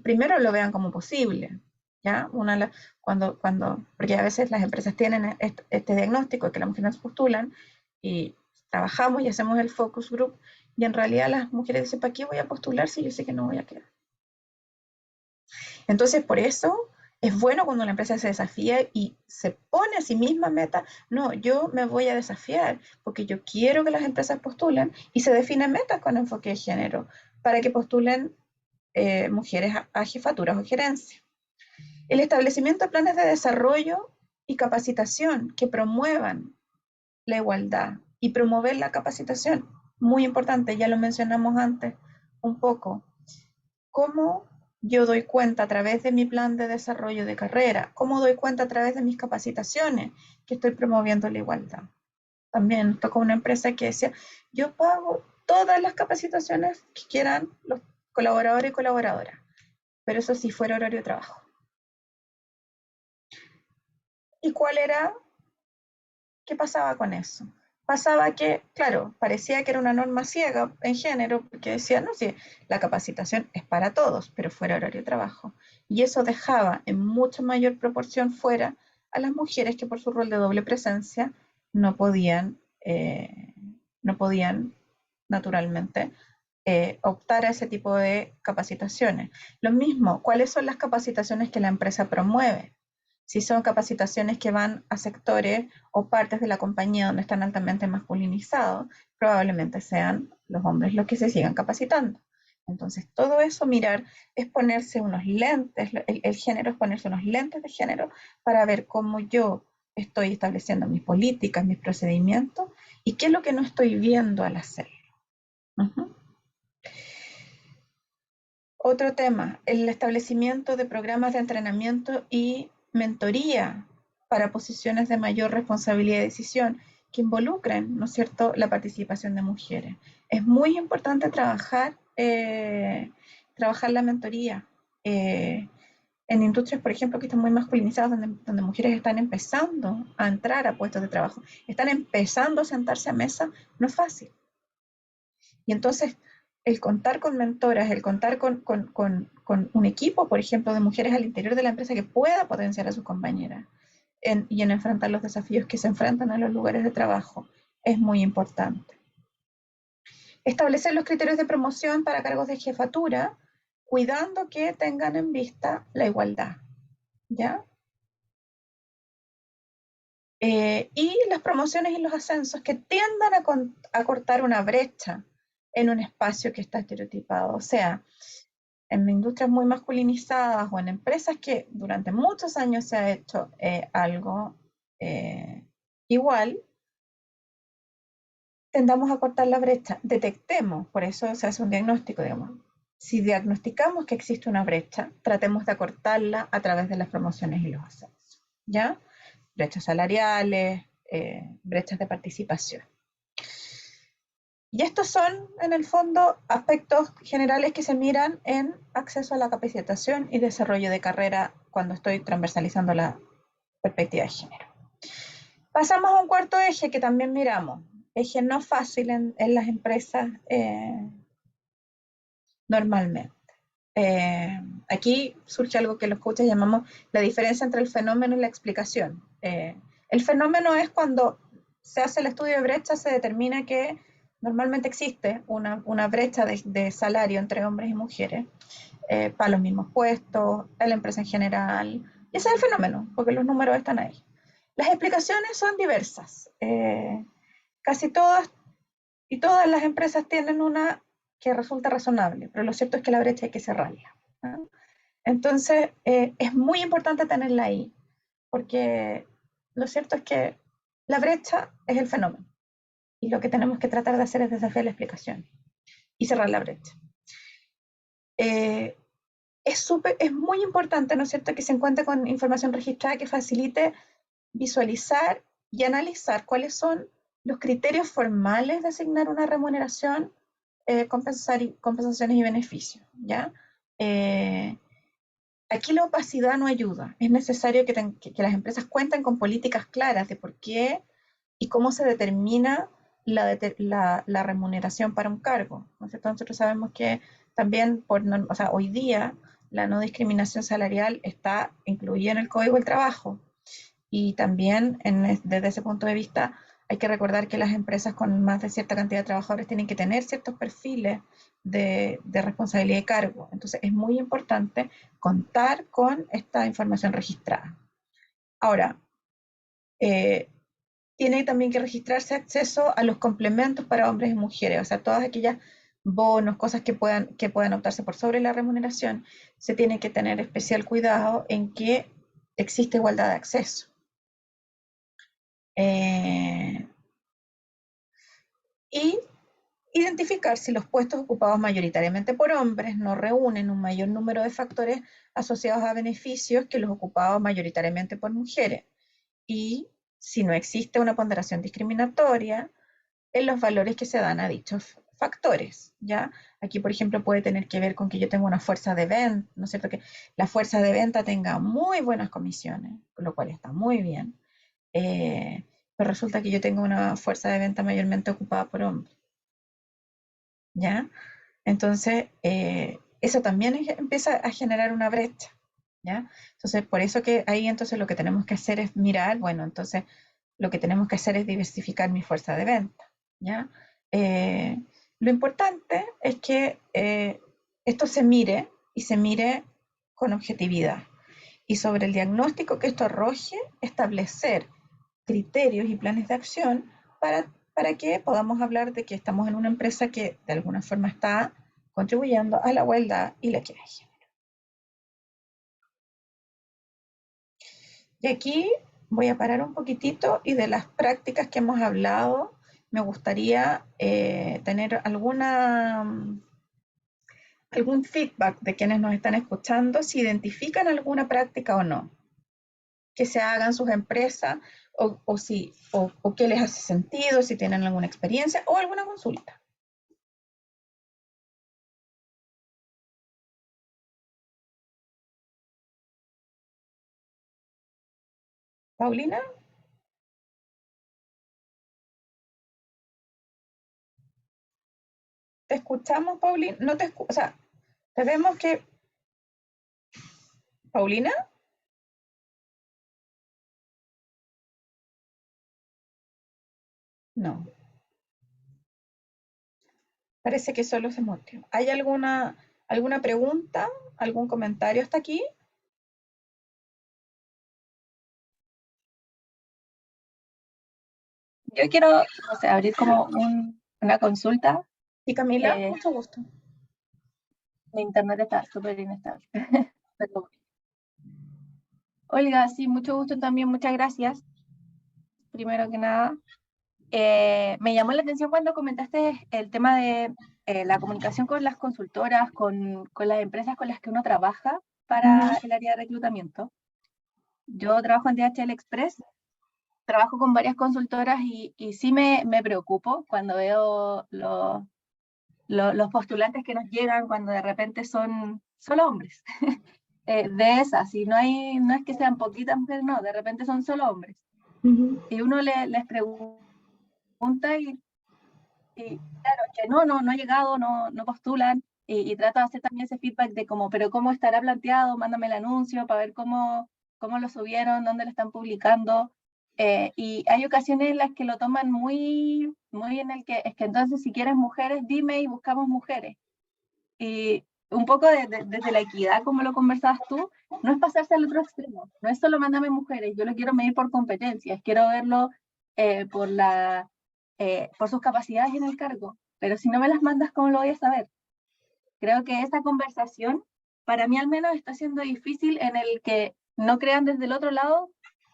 primero lo vean como posible, ¿ya? Porque a veces las empresas tienen este diagnóstico de que las mujeres postulan y trabajamos y hacemos el focus group, y en realidad las mujeres dicen, ¿para qué voy a postular si yo sé que no voy a quedar? Entonces, por eso es bueno cuando la empresa se desafía y se pone a sí misma meta. No, yo me voy a desafiar porque yo quiero que las empresas postulen, y se definen metas con enfoque de género para que postulen mujeres a jefaturas o gerencias. El establecimiento de planes de desarrollo y capacitación que promuevan la igualdad y promover la capacitación, muy importante, ya lo mencionamos antes un poco. ¿Cómo yo doy cuenta a través de mi plan de desarrollo de carrera? ¿Cómo doy cuenta a través de mis capacitaciones que estoy promoviendo la igualdad? También tocó una empresa que decía, yo pago todas las capacitaciones que quieran los colaboradores y colaboradoras, pero eso sí fuera horario de trabajo. ¿Y cuál era? ¿Qué pasaba con eso? Pasaba que, claro, parecía que era una norma ciega en género, porque decía, no, sí, la capacitación es para todos, pero fuera horario de trabajo. Y eso dejaba en mucha mayor proporción fuera a las mujeres que por su rol de doble presencia no podían, no podían naturalmente optar a ese tipo de capacitaciones. Lo mismo, ¿cuáles son las capacitaciones que la empresa promueve? Si son capacitaciones que van a sectores o partes de la compañía donde están altamente masculinizados, probablemente sean los hombres los que se sigan capacitando. Entonces, todo eso mirar es ponerse unos lentes, el género es ponerse unos lentes de género para ver cómo yo estoy estableciendo mis políticas, mis procedimientos y qué es lo que no estoy viendo al hacerlo. Otro tema, el establecimiento de programas de entrenamiento y mentoría para posiciones de mayor responsabilidad y decisión que involucren, ¿no es cierto?, la participación de mujeres. Es muy importante trabajar la mentoría en industrias, por ejemplo, que están muy masculinizadas, donde mujeres están empezando a entrar a puestos de trabajo, están empezando a sentarse a mesa, no es fácil. Y entonces, el contar con mentoras, el contar con un equipo, por ejemplo, de mujeres al interior de la empresa que pueda potenciar a sus compañeras y en enfrentar los desafíos que se enfrentan en los lugares de trabajo, es muy importante. Establecer los criterios de promoción para cargos de jefatura, cuidando que tengan en vista la igualdad, ¿ya? Y las promociones y los ascensos que tiendan a cortar una brecha en un espacio que está estereotipado. O sea, en industrias muy masculinizadas o en empresas que durante muchos años se ha hecho algo igual, tendamos a cortar la brecha, detectemos, por eso se hace un diagnóstico, digamos. Si diagnosticamos que existe una brecha, tratemos de acortarla a través de las promociones y los ascensos, ¿ya? Brechas salariales, brechas de participación. Y estos son, en el fondo, aspectos generales que se miran en acceso a la capacitación y desarrollo de carrera cuando estoy transversalizando la perspectiva de género. Pasamos a un cuarto eje que también miramos, eje no fácil en las empresas normalmente. Aquí surge algo que los coaches llamamos la diferencia entre el fenómeno y la explicación. El fenómeno es cuando se hace el estudio de brecha, se determina que normalmente existe una brecha de salario entre hombres y mujeres para los mismos puestos, en la empresa en general. Y ese es el fenómeno, porque los números están ahí. Las explicaciones son diversas. Casi todas y todas las empresas tienen una que resulta razonable, pero lo cierto es que la brecha hay que cerrarla, ¿no? Entonces, es muy importante tenerla ahí, porque lo cierto es que la brecha es el fenómeno, y lo que tenemos que tratar de hacer es desafiar la explicación y cerrar la brecha. Es muy importante, ¿no es cierto?, que se encuentre con información registrada que facilite visualizar y analizar cuáles son los criterios formales de asignar una remuneración, compensaciones y beneficios, ¿ya? Aquí la opacidad no ayuda. Es necesario que las empresas cuenten con políticas claras de por qué y cómo se determina la remuneración para un cargo, ¿no es cierto? Nosotros sabemos que también, hoy día, la no discriminación salarial está incluida en el Código del Trabajo, y también desde ese punto de vista hay que recordar que las empresas con más de cierta cantidad de trabajadores tienen que tener ciertos perfiles de responsabilidad y cargo. Entonces es muy importante contar con esta información registrada. Ahora, tiene también que registrarse acceso a los complementos para hombres y mujeres, o sea, todas aquellas bonos, cosas que puedan optarse por sobre la remuneración, se tiene que tener especial cuidado en que existe igualdad de acceso. Y identificar si los puestos ocupados mayoritariamente por hombres no reúnen un mayor número de factores asociados a beneficios que los ocupados mayoritariamente por mujeres. Y si no existe una ponderación discriminatoria en los valores que se dan a dichos factores, ¿ya? Aquí, por ejemplo, puede tener que ver con que yo tengo una fuerza de venta, ¿no es cierto? Que la fuerza de venta tenga muy buenas comisiones, lo cual está muy bien, pero resulta que yo tengo una fuerza de venta mayormente ocupada por hombres, ¿ya? Entonces, eso también empieza a generar una brecha, ¿ya? Entonces, por eso que ahí entonces lo que tenemos que hacer es mirar, bueno, entonces lo que tenemos que hacer es diversificar mi fuerza de venta, ¿ya? Lo importante es que esto se mire y se mire con objetividad. Y sobre el diagnóstico que esto arroje, establecer criterios y planes de acción para que podamos hablar de que estamos en una empresa que de alguna forma está contribuyendo a la igualdad y la equidad de género. Y aquí voy a parar un poquitito y de las prácticas que hemos hablado, me gustaría tener algún feedback de quienes nos están escuchando, si identifican alguna práctica o no, que se hagan en sus empresas o qué les hace sentido, si tienen alguna experiencia o alguna consulta. Paulina, ¿te escuchamos, Paulina? No te o sea, te vemos que... ¿Paulina? No, parece que solo se muteó. ¿Hay alguna pregunta, algún comentario hasta aquí? Yo quiero, no sé, abrir como una consulta. Y Camila, mucho gusto. Mi internet está súper inestable. Pero, Olga, sí, mucho gusto también, muchas gracias. Primero que nada, me llamó la atención cuando comentaste el tema de la comunicación con las consultoras, con las empresas con las que uno trabaja para el área de reclutamiento. Yo trabajo en DHL Express, trabajo con varias consultoras y sí me preocupo cuando veo los postulantes que nos llegan cuando de repente son solo hombres. De esas, y no es que sean poquitas mujeres, no, de repente son solo hombres. Y uno les pregunta y claro, que no ha llegado, no postulan, y trata de hacer también ese feedback de como, pero cómo estará planteado, mándame el anuncio para ver cómo lo subieron, dónde lo están publicando. Y hay ocasiones en las que lo toman muy, muy en el que, es que entonces si quieres mujeres, dime y buscamos mujeres. Y un poco desde la equidad, como lo conversabas tú, no es pasarse al otro extremo, no es solo mándame mujeres, yo lo quiero medir por competencias, quiero verlo por por sus capacidades en el cargo, pero si no me las mandas, ¿cómo lo voy a saber? Creo que esa conversación, para mí al menos, está siendo difícil en el que no crean desde el otro lado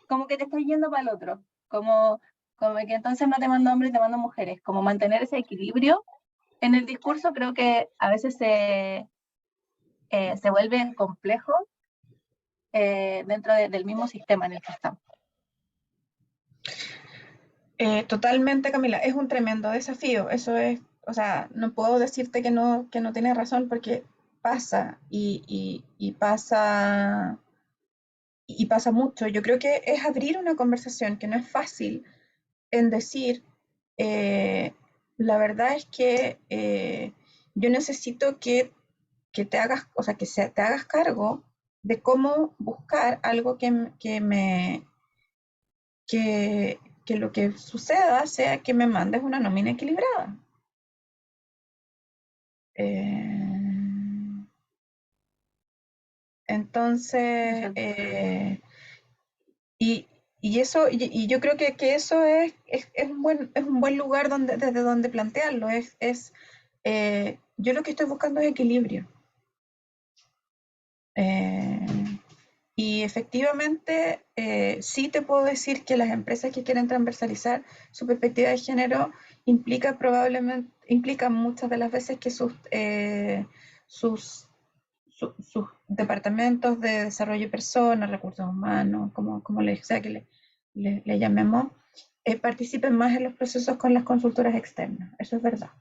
como que te estás yendo para el otro, como que entonces no te mando hombres, te mando mujeres, como mantener ese equilibrio en el discurso creo que a veces se vuelve complejo dentro del mismo sistema en el que estamos. Totalmente, Camila, es un tremendo desafío, eso es, o sea, no puedo decirte que no tienes razón porque pasa y pasa mucho. Yo creo que es abrir una conversación que no es fácil en decir, la verdad es que yo necesito que te hagas, o sea, te hagas cargo de cómo buscar algo que lo que suceda sea que me mandes una nómina equilibrada. Entonces, y yo creo que eso es un buen lugar desde donde plantearlo. Yo lo que estoy buscando es equilibrio. Y efectivamente, sí te puedo decir que las empresas que quieren transversalizar su perspectiva de género implica muchas de las veces que sus departamentos de desarrollo de personas, recursos humanos, como sea que le llamemos, participen más en los procesos con las consultoras externas. Eso es verdad.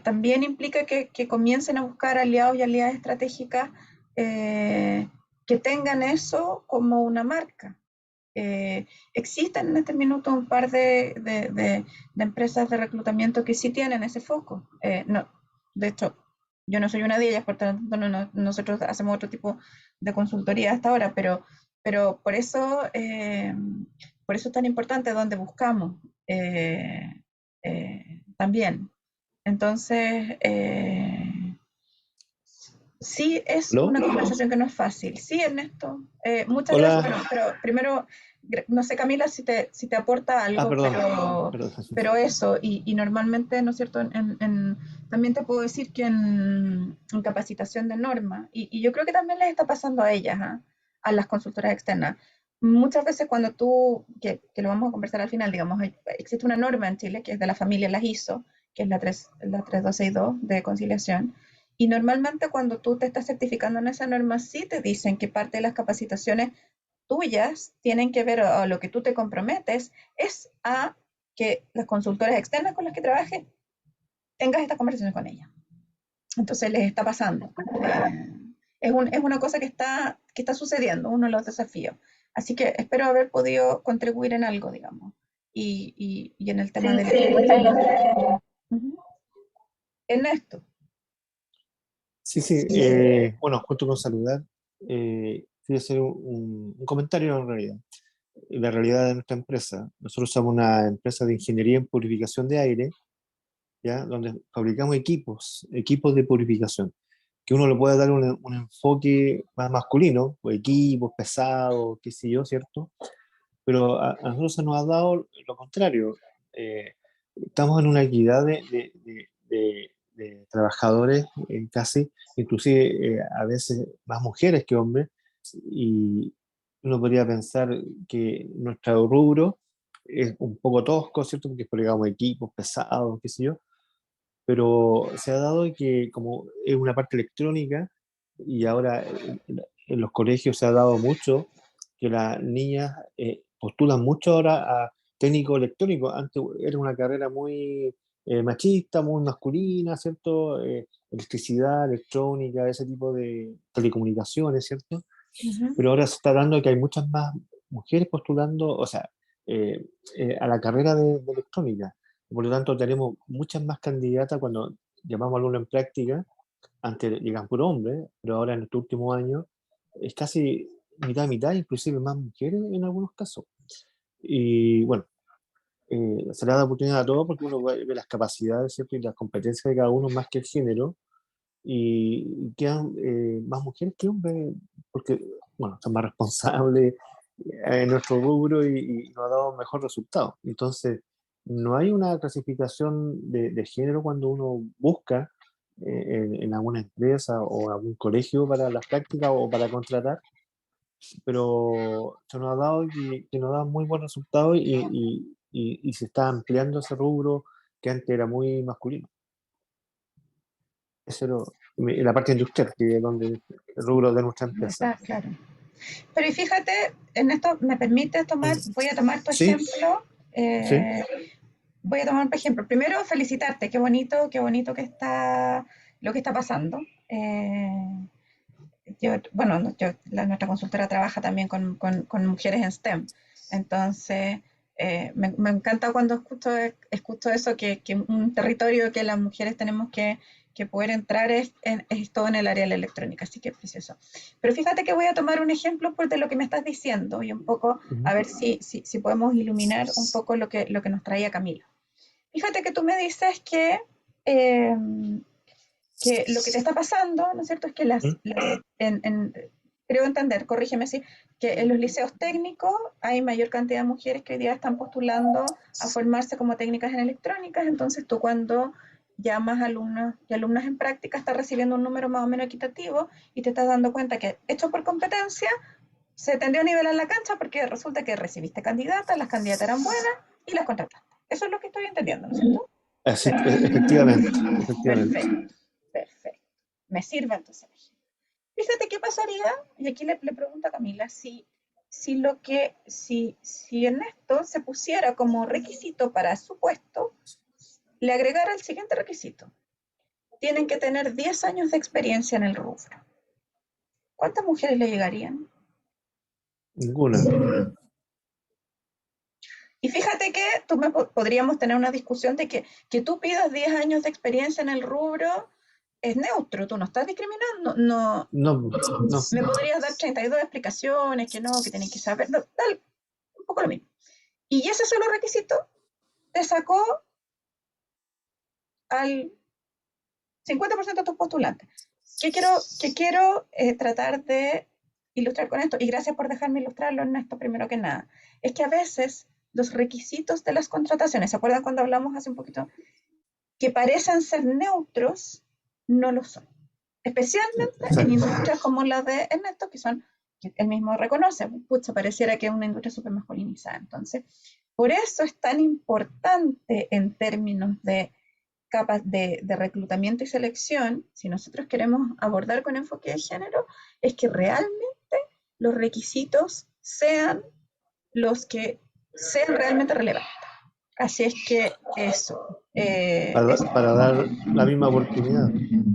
También implica que comiencen a buscar aliados y aliadas estratégicas que tengan eso como una marca. Existen en este minuto un par de empresas de reclutamiento que sí tienen ese foco. No, de hecho, yo no soy una de ellas, por tanto nosotros hacemos otro tipo de consultoría hasta ahora, pero por eso es tan importante donde buscamos también. Entonces, sí es ¿Aló? una conversación que no es fácil. Sí, Ernesto. Muchas Hola. gracias. Bueno, pero primero, no sé, Camila, si te aporta algo, Perdón. pero eso, y normalmente, ¿no es cierto? También te puedo decir que en capacitación de norma, y yo creo que también les está pasando a ellas, a las consultoras externas. Muchas veces cuando que lo vamos a conversar al final, digamos, existe una norma en Chile que es de la familia las ISO, que es la 3262 de conciliación, y normalmente cuando tú te estás certificando en esa norma, sí te dicen que parte de las capacitaciones tuyas tienen que ver, o lo que tú te comprometes, es a que las consultoras externas con las que trabajes tengas esta conversación con ellas. Entonces les está pasando. Es una cosa que está sucediendo, uno de los desafíos. Así que espero haber podido contribuir en algo, digamos. Y en el tema del... Sí, muchas gracias. Ernesto. Sí, bueno, junto con saludar, quería hacer un comentario en realidad. La realidad de nuestra empresa. Nosotros somos una empresa de ingeniería en purificación de aire, ¿ya? Donde fabricamos equipos de purificación, que uno le puede dar un enfoque más masculino, o equipos pesados, qué sé yo, ¿cierto? Pero a nosotros se nos ha dado lo contrario. Estamos en una equidad de trabajadores, casi, inclusive a veces más mujeres que hombres, y uno podría pensar que nuestro rubro es un poco tosco, ¿cierto? Porque fabricamos equipos pesados, qué sé yo, pero se ha dado que como es una parte electrónica, y ahora en los colegios se ha dado mucho, que las niñas postulan mucho ahora a técnico electrónico. Antes era una carrera muy machista, muy masculina, ¿cierto? Electricidad, electrónica, ese tipo de telecomunicaciones, ¿cierto? Pero ahora se está dando que hay muchas más mujeres postulando, o sea, a la carrera de electrónica. Por lo tanto, tenemos muchas más candidatas cuando llamamos alumno en práctica. Antes llegan por hombres, pero ahora en estos últimos años es casi mitad a mitad, inclusive más mujeres en algunos casos. Y bueno, se le da oportunidad a todos porque uno ve las capacidades, ¿cierto? Y las competencias de cada uno más que el género, y quedan más mujeres que hombres porque, bueno, son más responsables en nuestro rubro, y nos ha dado mejor resultado. Entonces, no hay una clasificación de género cuando uno busca en alguna empresa o algún colegio para las prácticas o para contratar, pero se nos ha dado que nos da muy buenos resultados, y se está ampliando ese rubro que antes era muy masculino. Eso era la parte industrial, que es donde el rubro de nuestra empresa. Está claro. Pero y fíjate, Ernesto, ¿me permite voy a tomar tu Sí, ejemplo? sí. Voy a tomar por ejemplo. Primero, felicitarte, qué bonito que está lo que está pasando. Nuestra consultora trabaja también con mujeres en STEM. Entonces, me encanta cuando escucho eso, que un territorio que las mujeres tenemos que que poder entrar es todo en el área de la electrónica, así que es eso. Pero fíjate que voy a tomar un ejemplo de lo que me estás diciendo y un poco a ver si podemos iluminar un poco lo que nos traía Camila. Fíjate que tú me dices que lo que te está pasando, ¿no es cierto?, es que creo entender, corrígeme si, que en los liceos técnicos hay mayor cantidad de mujeres que hoy día están postulando a formarse como técnicas en electrónicas, entonces tú cuando llamas alumnos y alumnas en práctica estás recibiendo un número más o menos equitativo y te estás dando cuenta que, hecho por competencia, se tendió a nivelar la cancha porque resulta que recibiste candidatas, las candidatas eran buenas y las contrataste. Eso es lo que estoy entendiendo, ¿no es cierto? Así, efectivamente. Perfecto. Me sirve entonces. Fíjate qué pasaría, y aquí le pregunto a Camila, si Ernesto se pusiera como requisito para su puesto, le agregara el siguiente requisito. Tienen que tener 10 años de experiencia en el rubro. ¿Cuántas mujeres le llegarían? Ninguna. Y fíjate que podríamos tener una discusión de que tú pidas 10 años de experiencia en el rubro es neutro, tú no estás discriminando, no. Me podrías dar 32 explicaciones, que no, que tienen que saber, no, tal, un poco lo mismo. Y ese solo requisito te sacó al 50% de tus postulantes. ¿Qué quiero tratar de ilustrar con esto? Y gracias por dejarme ilustrarlo, Ernesto, primero que nada. Es que a veces los requisitos de las contrataciones, ¿se acuerdan cuando hablamos hace un poquito? Que parecen ser neutros, no lo son. Especialmente en industrias como la de Ernesto, que él mismo reconoce, pucha, pareciera que es una industria súper masculinizada. Entonces, por eso es tan importante en términos de capas de reclutamiento y selección, si nosotros queremos abordar con enfoque de género, es que realmente los requisitos sean los que sean realmente relevantes. Así es que eso. Para dar la misma oportunidad.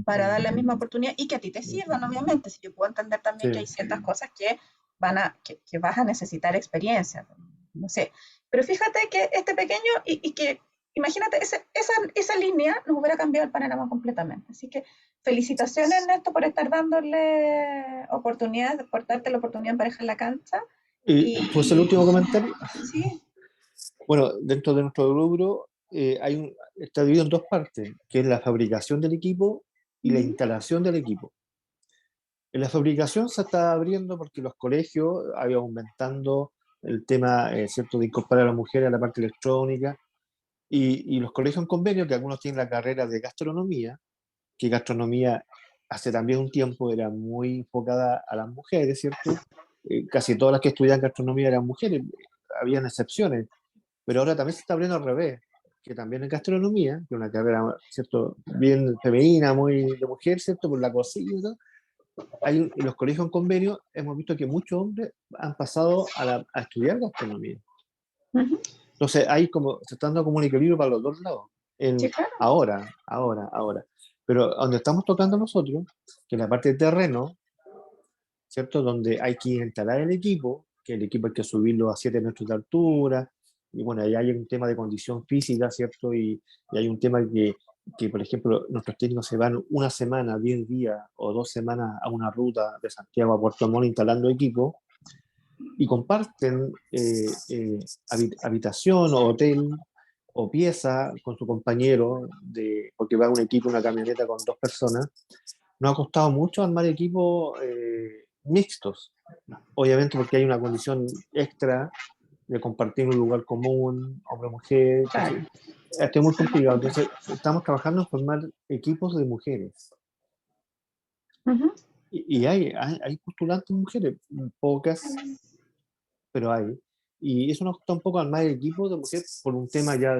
Para dar la misma oportunidad y que a ti te sirvan, obviamente. Si yo puedo entender también que hay ciertas cosas que vas a necesitar experiencia, no sé. Pero fíjate que este pequeño, y que imagínate, esa línea nos hubiera cambiado el panorama completamente. Así que felicitaciones, Ernesto, por estar dándole oportunidades, por darte la oportunidad de emparejar la cancha. ¿Pues el último comentario? Sí. Bueno, dentro de nuestro rubro está dividido en dos partes, que es la fabricación del equipo y la instalación del equipo. En la fabricación se está abriendo porque los colegios han ido aumentando el tema, ¿cierto?, de incorporar a las mujeres a la parte electrónica, y los colegios en convenio, que algunos tienen la carrera de gastronomía, que gastronomía hace también un tiempo era muy enfocada a las mujeres, ¿cierto? Casi todas las que estudiaban gastronomía eran mujeres, habían excepciones, pero ahora también se está abriendo al revés, que también en gastronomía, que es una carrera, ¿cierto?, bien femenina, muy de mujer, ¿cierto?, por la cocina y todo. En los colegios en convenio hemos visto que muchos hombres han pasado a estudiar gastronomía. Entonces se está dando como un equilibrio para los dos lados. Sí, claro. Ahora. Pero donde estamos tocando nosotros, que es la parte de terreno, ¿cierto?, donde hay que instalar el equipo, que el equipo hay que subirlo a 7 metros de altura, y bueno, ahí hay un tema de condición física, ¿cierto? Y hay un tema que, por ejemplo, nuestros técnicos se van una semana, 10 días o 2 semanas a una ruta de Santiago a Puerto Montt instalando equipo, y comparten habitación o hotel o pieza con su compañero, porque va un equipo, una camioneta con 2 personas. Nos ha costado mucho armar equipos mixtos, obviamente porque hay una condición extra de compartir un lugar común, hombre-mujer. Claro. Esto es muy complicado. Entonces, estamos trabajando en formar equipos de mujeres. Y hay postulantes mujeres, pocas, pero hay. Y eso nos costó un poco armar el equipo de mujeres por un tema ya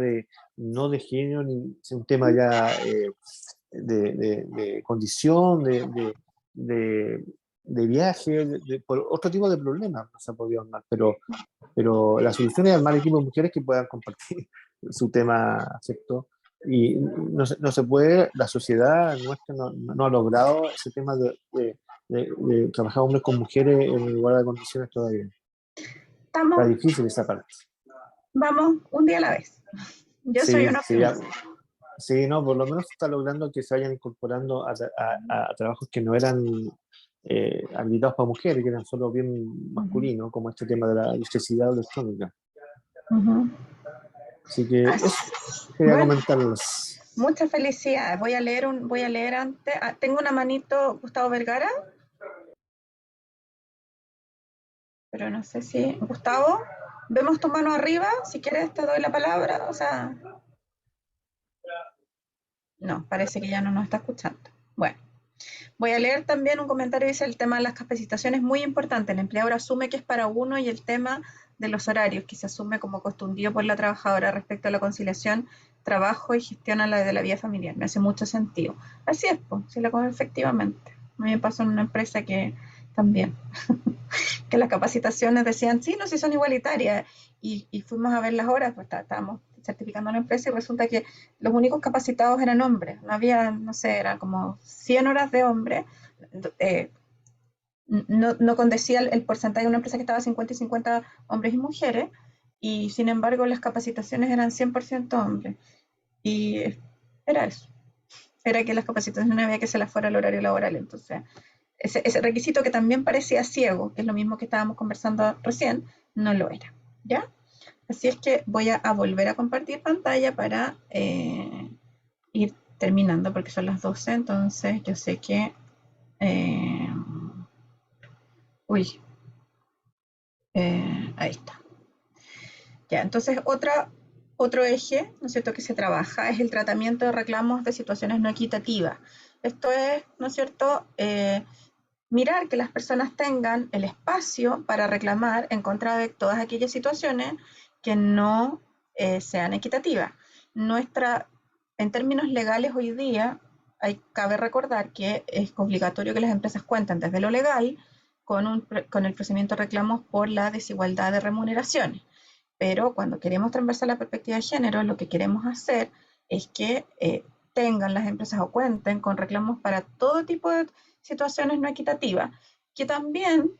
no de género, ni un tema ya de condición, de viaje, por otro tipo de problemas no se ha podido armar. Pero la solución es armar equipos de mujeres que puedan compartir su tema, ¿cierto? Y no se puede, la sociedad nuestra no ha logrado ese tema de trabajar hombres con mujeres en igualdad de condiciones todavía. Está difícil esa parte. Vamos un día a la vez. Yo soy un optimista. Sí, no, por lo menos se está logrando que se vayan incorporando a trabajos que no eran habilitados para mujeres, que eran solo bien masculinos, como este tema de la electricidad electrónica. Ujú. Así que eso quería Bueno, comentarles. muchas felicidades. Voy a leer antes. Ah, tengo una manito, Gustavo Vergara, pero no sé si. Gustavo, vemos tu mano arriba. Si quieres, te doy la palabra. O sea, no, parece que ya no nos está escuchando. Bueno, voy a leer también un comentario. Dice: el tema de las capacitaciones es muy importante. El empleador asume que es para uno, y el tema de los horarios, que se asume como costundido por la trabajadora respecto a la conciliación trabajo y gestión a la de la vida familiar. Me hace mucho sentido. Así es, pues, si la cosa efectivamente. A mí me pasó en una empresa que también, que las capacitaciones decían, sí, no, si son igualitarias, y fuimos a ver las horas, pues estábamos certificando la empresa y resulta que los únicos capacitados eran hombres, no había, no sé, eran como 100 horas de hombres, no condecía el porcentaje de una empresa que estaba 50 y 50 hombres y mujeres, y sin embargo las capacitaciones eran 100% hombres, y era eso, era que las capacitaciones no había que se las fuera al horario laboral, entonces ese requisito que también parecía ciego, que es lo mismo que estábamos conversando recién, no lo era, ¿ya? Así es que voy a volver a compartir pantalla para ir terminando, porque son las 12, entonces yo sé que... uy, ahí está. Ya, entonces otro eje, ¿no es cierto?, que se trabaja es el tratamiento de reclamos de situaciones no equitativas. Esto es, ¿no es cierto?, mirar que las personas tengan el espacio para reclamar en contra de todas aquellas situaciones que no sean equitativas. En términos legales hoy día, cabe recordar que es obligatorio que las empresas cuenten desde lo legal con el procedimiento de reclamos por la desigualdad de remuneraciones. Pero cuando queremos transversar la perspectiva de género, lo que queremos hacer es que tengan las empresas o cuenten con reclamos para todo tipo de situaciones no equitativas, que también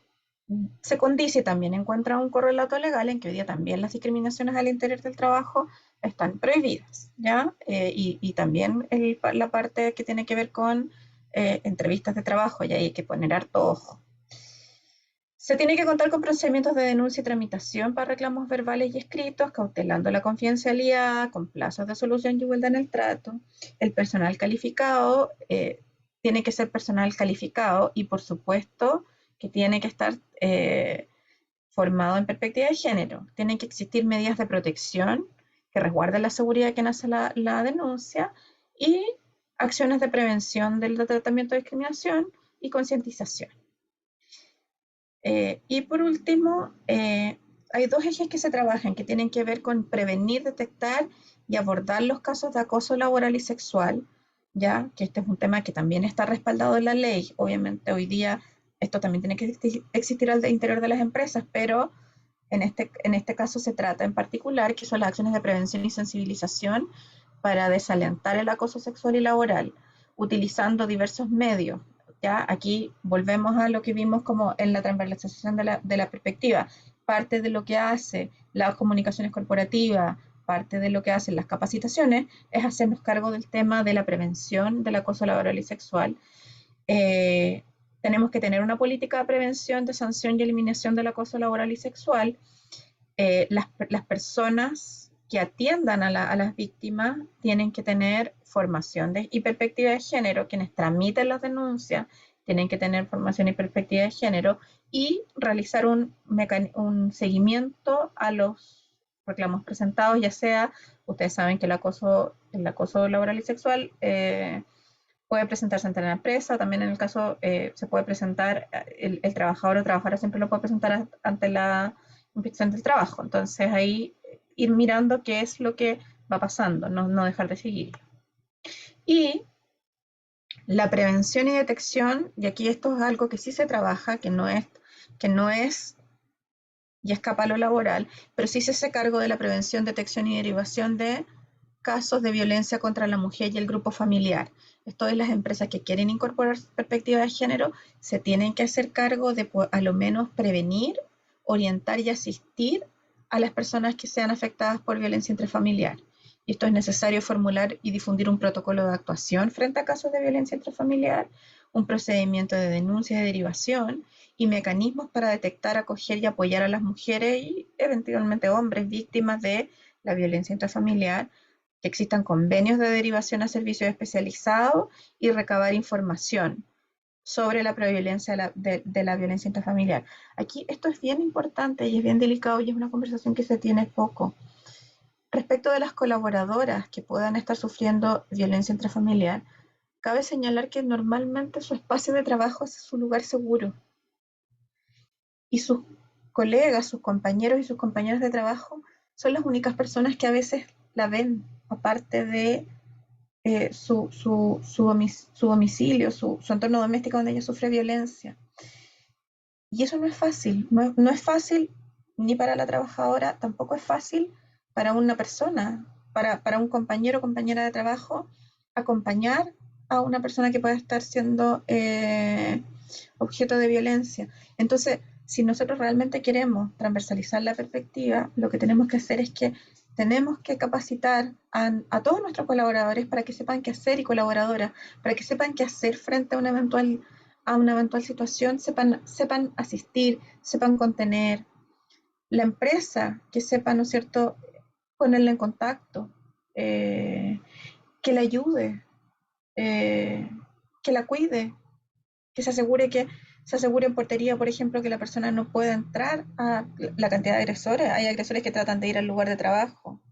se condice, también encuentra un correlato legal en que hoy día también las discriminaciones al interior del trabajo están prohibidas, ¿ya? Y también la parte que tiene que ver con entrevistas de trabajo, y ahí hay que poner harto ojo. Se tiene que contar con procedimientos de denuncia y tramitación para reclamos verbales y escritos, cautelando la confidencialidad, con plazos de solución y igualdad en el trato. El personal calificado tiene que ser personal calificado y, por supuesto, que tiene que estar formado en perspectiva de género. Tienen que existir medidas de protección que resguarden la seguridad de quien hace la denuncia, y acciones de prevención del tratamiento de discriminación y concientización. Y por último, hay dos ejes que se trabajan que tienen que ver con prevenir, detectar y abordar los casos de acoso laboral y sexual, ya que este es un tema que también está respaldado en la ley. Obviamente hoy día esto también tiene que existir al interior de las empresas, pero en este caso se trata en particular que son las acciones de prevención y sensibilización para desalentar el acoso sexual y laboral, utilizando diversos medios. ¿Ya? Aquí volvemos a lo que vimos como en la transversalización de la perspectiva. Parte de lo que hace las comunicaciones corporativas, parte de lo que hacen las capacitaciones, es hacernos cargo del tema de la prevención del acoso laboral y sexual. Tenemos que tener una política de prevención, de sanción y eliminación del acoso laboral y sexual. Las personas que atiendan a las víctimas tienen que tener formación y perspectiva de género, quienes tramiten las denuncias tienen que tener formación y perspectiva de género, y realizar un seguimiento a los reclamos presentados, ya sea, ustedes saben que el acoso laboral y sexual puede presentarse ante la empresa, también en el caso se puede presentar, el trabajador o trabajadora siempre lo puede presentar ante la inspección del trabajo. Entonces ahí ir mirando qué es lo que va pasando, no dejar de seguir. Y la prevención y detección, y aquí esto es algo que sí se trabaja, que no es y escapa a lo laboral, pero sí se hace cargo de la prevención, detección y derivación de casos de violencia contra la mujer y el grupo familiar. Esto es, las empresas que quieren incorporar perspectiva de género se tienen que hacer cargo de a lo menos prevenir, orientar y asistir a las personas que sean afectadas por violencia intrafamiliar. y esto es necesario formular y difundir un protocolo de actuación frente a casos de violencia intrafamiliar, un procedimiento de denuncia y derivación, y mecanismos para detectar, acoger y apoyar a las mujeres y eventualmente hombres víctimas de la violencia intrafamiliar, que existan convenios de derivación a servicios especializados y recabar información sobre la prevalencia de la violencia intrafamiliar. Aquí esto es bien importante y es bien delicado y es una conversación que se tiene poco. Respecto de las colaboradoras que puedan estar sufriendo violencia intrafamiliar, cabe señalar que normalmente su espacio de trabajo es su lugar seguro. Y sus colegas, sus compañeros y sus compañeras de trabajo son las únicas personas que a veces la ven, aparte de su domicilio, su entorno doméstico donde ella sufre violencia. Y eso no es fácil, no es fácil ni para la trabajadora, tampoco es fácil para una persona, para un compañero o compañera de trabajo, acompañar a una persona que pueda estar siendo objeto de violencia. Entonces, si nosotros realmente queremos transversalizar la perspectiva, lo que tenemos que hacer es que tenemos que capacitar a todos nuestros colaboradores para que sepan qué hacer y colaboradoras, para que sepan qué hacer frente a una eventual situación, sepan asistir, sepan contener. La empresa que sepa, ¿no es cierto?, ponerla en contacto, que la ayude, que la cuide, que se asegure en portería, por ejemplo, que la persona no pueda entrar a la cantidad de agresores. Hay agresores que tratan de ir al lugar de trabajo.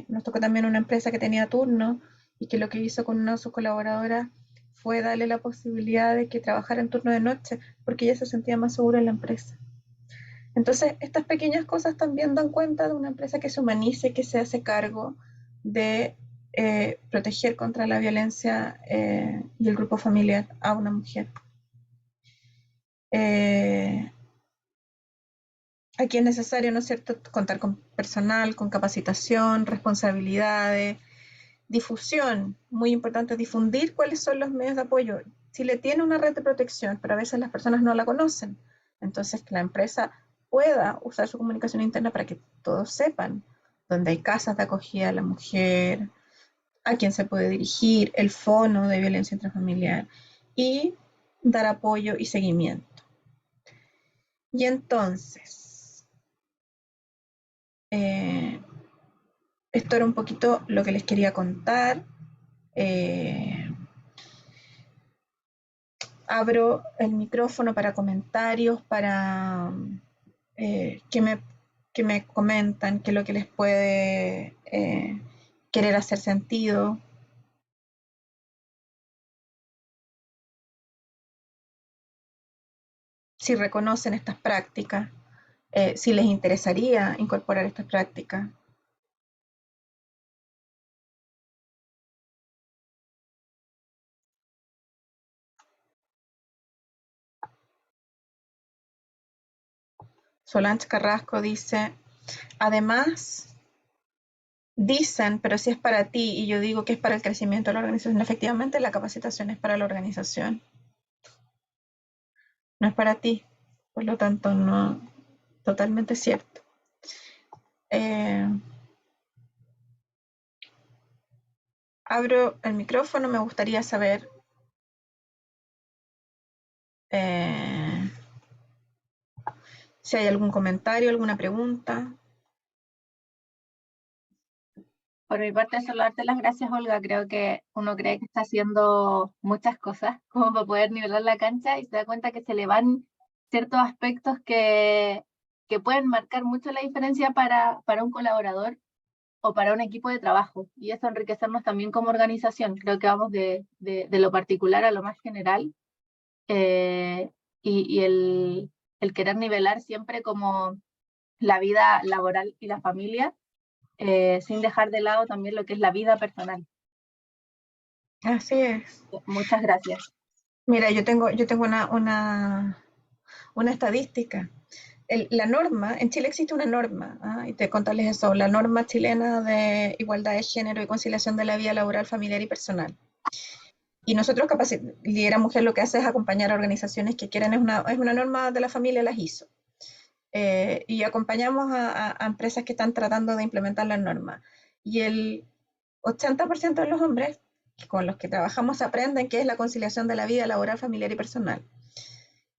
Nos tocó también una empresa que tenía turno y que lo que hizo con una de sus colaboradoras fue darle la posibilidad de que trabajara en turno de noche porque ella se sentía más segura en la empresa. Entonces, estas pequeñas cosas también dan cuenta de una empresa que se humanice, que se hace cargo de proteger contra la violencia y el grupo familiar a una mujer. Aquí es necesario, ¿no es cierto?, contar con personal, con capacitación, responsabilidades, difusión. Muy importante difundir cuáles son los medios de apoyo. Chile tiene una red de protección, pero a veces las personas no la conocen. Entonces, que la empresa pueda usar su comunicación interna para que todos sepan dónde hay casas de acogida a la mujer, a quién se puede dirigir, el fono de violencia intrafamiliar y dar apoyo y seguimiento. Y entonces, esto era un poquito lo que les quería contar. Abro el micrófono para comentarios, para que me comentan qué es lo que les puede querer hacer sentido. Si reconocen estas prácticas, si les interesaría incorporar estas prácticas. Solange Carrasco dice, además, dicen, pero si es para ti, y yo digo que es para el crecimiento de la organización, efectivamente la capacitación es para la organización. No es para ti, por lo tanto, no, totalmente cierto. Abro el micrófono, me gustaría saber si hay algún comentario, alguna pregunta. Por mi parte, solo darte las gracias, Olga. Creo que uno cree que está haciendo muchas cosas como para poder nivelar la cancha y se da cuenta que se le van ciertos aspectos que pueden marcar mucho la diferencia para un colaborador o para un equipo de trabajo. Y eso enriquecernos también como organización. Creo que vamos de lo particular a lo más general. Y el querer nivelar siempre como la vida laboral y la familia, sin dejar de lado también lo que es la vida personal. Así es. Muchas gracias. Mira, yo tengo una estadística. La norma, en Chile existe una norma, y te contarles eso, la norma chilena de igualdad de género y conciliación de la vida laboral, familiar y personal. Y nosotros, Lidera Mujer, lo que hace es acompañar a organizaciones que quieren, es una norma de la familia, las hizo. Y acompañamos a empresas que están tratando de implementar las normas. y el 80% de los hombres con los que trabajamos aprenden qué es la conciliación de la vida laboral, familiar y personal.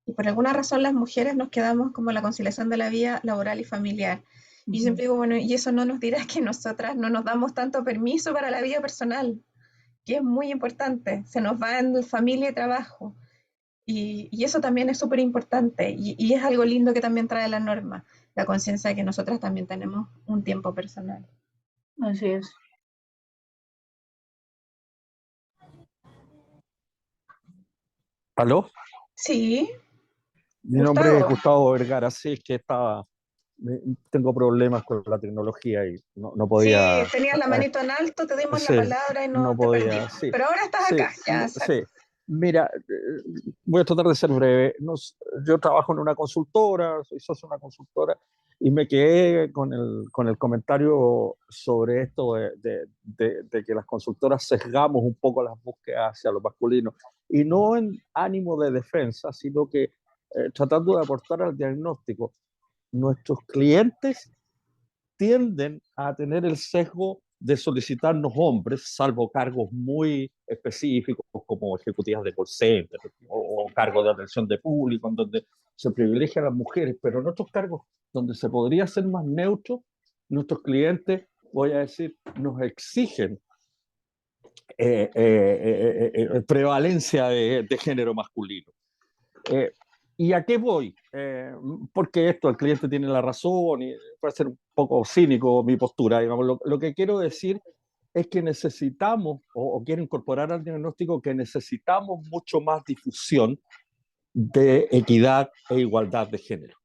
Y por alguna razón las mujeres nos quedamos como la conciliación de la vida laboral y familiar. Y yo siempre digo, bueno, y eso no nos dirá que nosotras no nos damos tanto permiso para la vida personal, que es muy importante. Se nos va en familia y trabajo. Y eso también es súper importante. Y es algo lindo que también trae la norma, la conciencia de que nosotras también tenemos un tiempo personal. Así es. ¿Aló? Sí, Mi nombre es Gustavo. Gustavo Vergara. Sí, es que tengo problemas con la tecnología y no Sí, podía. tenías la manito en alto, te dimos la Sí, palabra y no no te podía. perdimos. Sí, Pero ahora estás sí, acá, ya, sí. Mira, voy a tratar de ser breve. Yo trabajo en una consultora, soy socio de una consultora, y me quedé con el comentario sobre esto de que las consultoras sesgamos un poco las búsquedas hacia lo masculino. Y no en ánimo de defensa, sino que tratando de aportar al diagnóstico. Nuestros clientes tienden a tener el sesgo de solicitarnos hombres, salvo cargos muy específicos como ejecutivas de call center o cargos de atención de público, en donde se privilegia a las mujeres, pero en otros cargos donde se podría ser más neutro, nuestros clientes, voy a decir, nos exigen prevalencia de género masculino. ¿Y a qué voy? Porque el cliente tiene la razón y puede ser un poco cínico mi postura, digamos. Lo que quiero decir es que necesitamos, o quiero incorporar al diagnóstico, que necesitamos mucho más difusión de equidad e igualdad de género.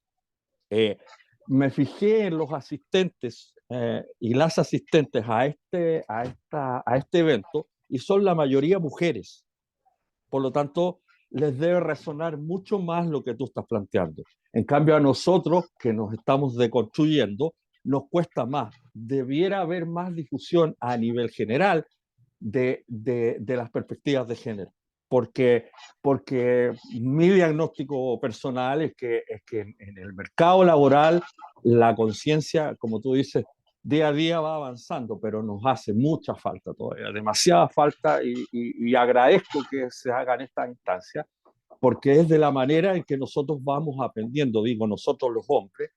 Me fijé en los asistentes y las asistentes a este evento y son la mayoría mujeres. Por lo tanto, les debe resonar mucho más lo que tú estás planteando. En cambio, a nosotros, que nos estamos deconstruyendo, nos cuesta más. Debiera haber más difusión a nivel general de las perspectivas de género. Porque mi diagnóstico personal es que en el mercado laboral la conciencia, como tú dices, día a día va avanzando, pero nos hace mucha falta todavía, demasiada falta, y agradezco que se haga en esta instancia, porque es de la manera en que nosotros vamos aprendiendo, digo nosotros los hombres,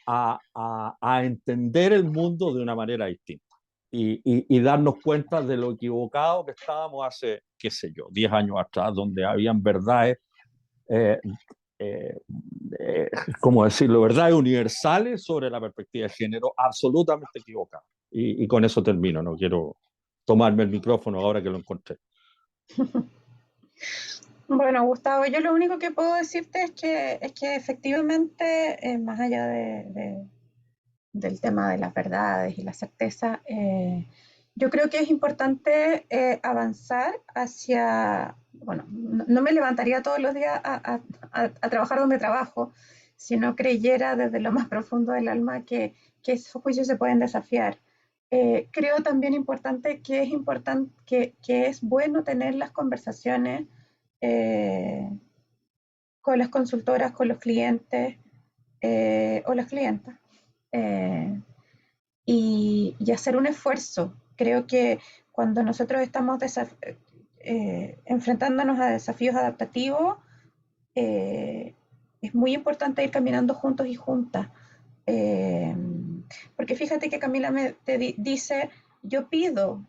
a entender el mundo de una manera distinta y darnos cuenta de lo equivocado que estábamos hace, qué sé yo, 10 años atrás, donde habían verdades, eh, eh, ¿cómo decirlo?, verdades universales sobre la perspectiva de género absolutamente equivocadas. Y con eso termino, no quiero tomarme el micrófono ahora que lo encontré. Bueno, Gustavo, yo lo único que puedo decirte es que efectivamente, más allá del tema de las verdades y la certeza, yo creo que es importante avanzar hacia, bueno, no me levantaría todos los días a trabajar donde trabajo, si no creyera desde lo más profundo del alma que esos juicios se pueden desafiar. Creo también importante que es bueno tener las conversaciones con las consultoras, con los clientes o las clientas. Y hacer un esfuerzo. Creo que cuando nosotros estamos enfrentándonos a desafíos adaptativos, es muy importante ir caminando juntos y juntas. Porque fíjate que Camila te dice, yo pido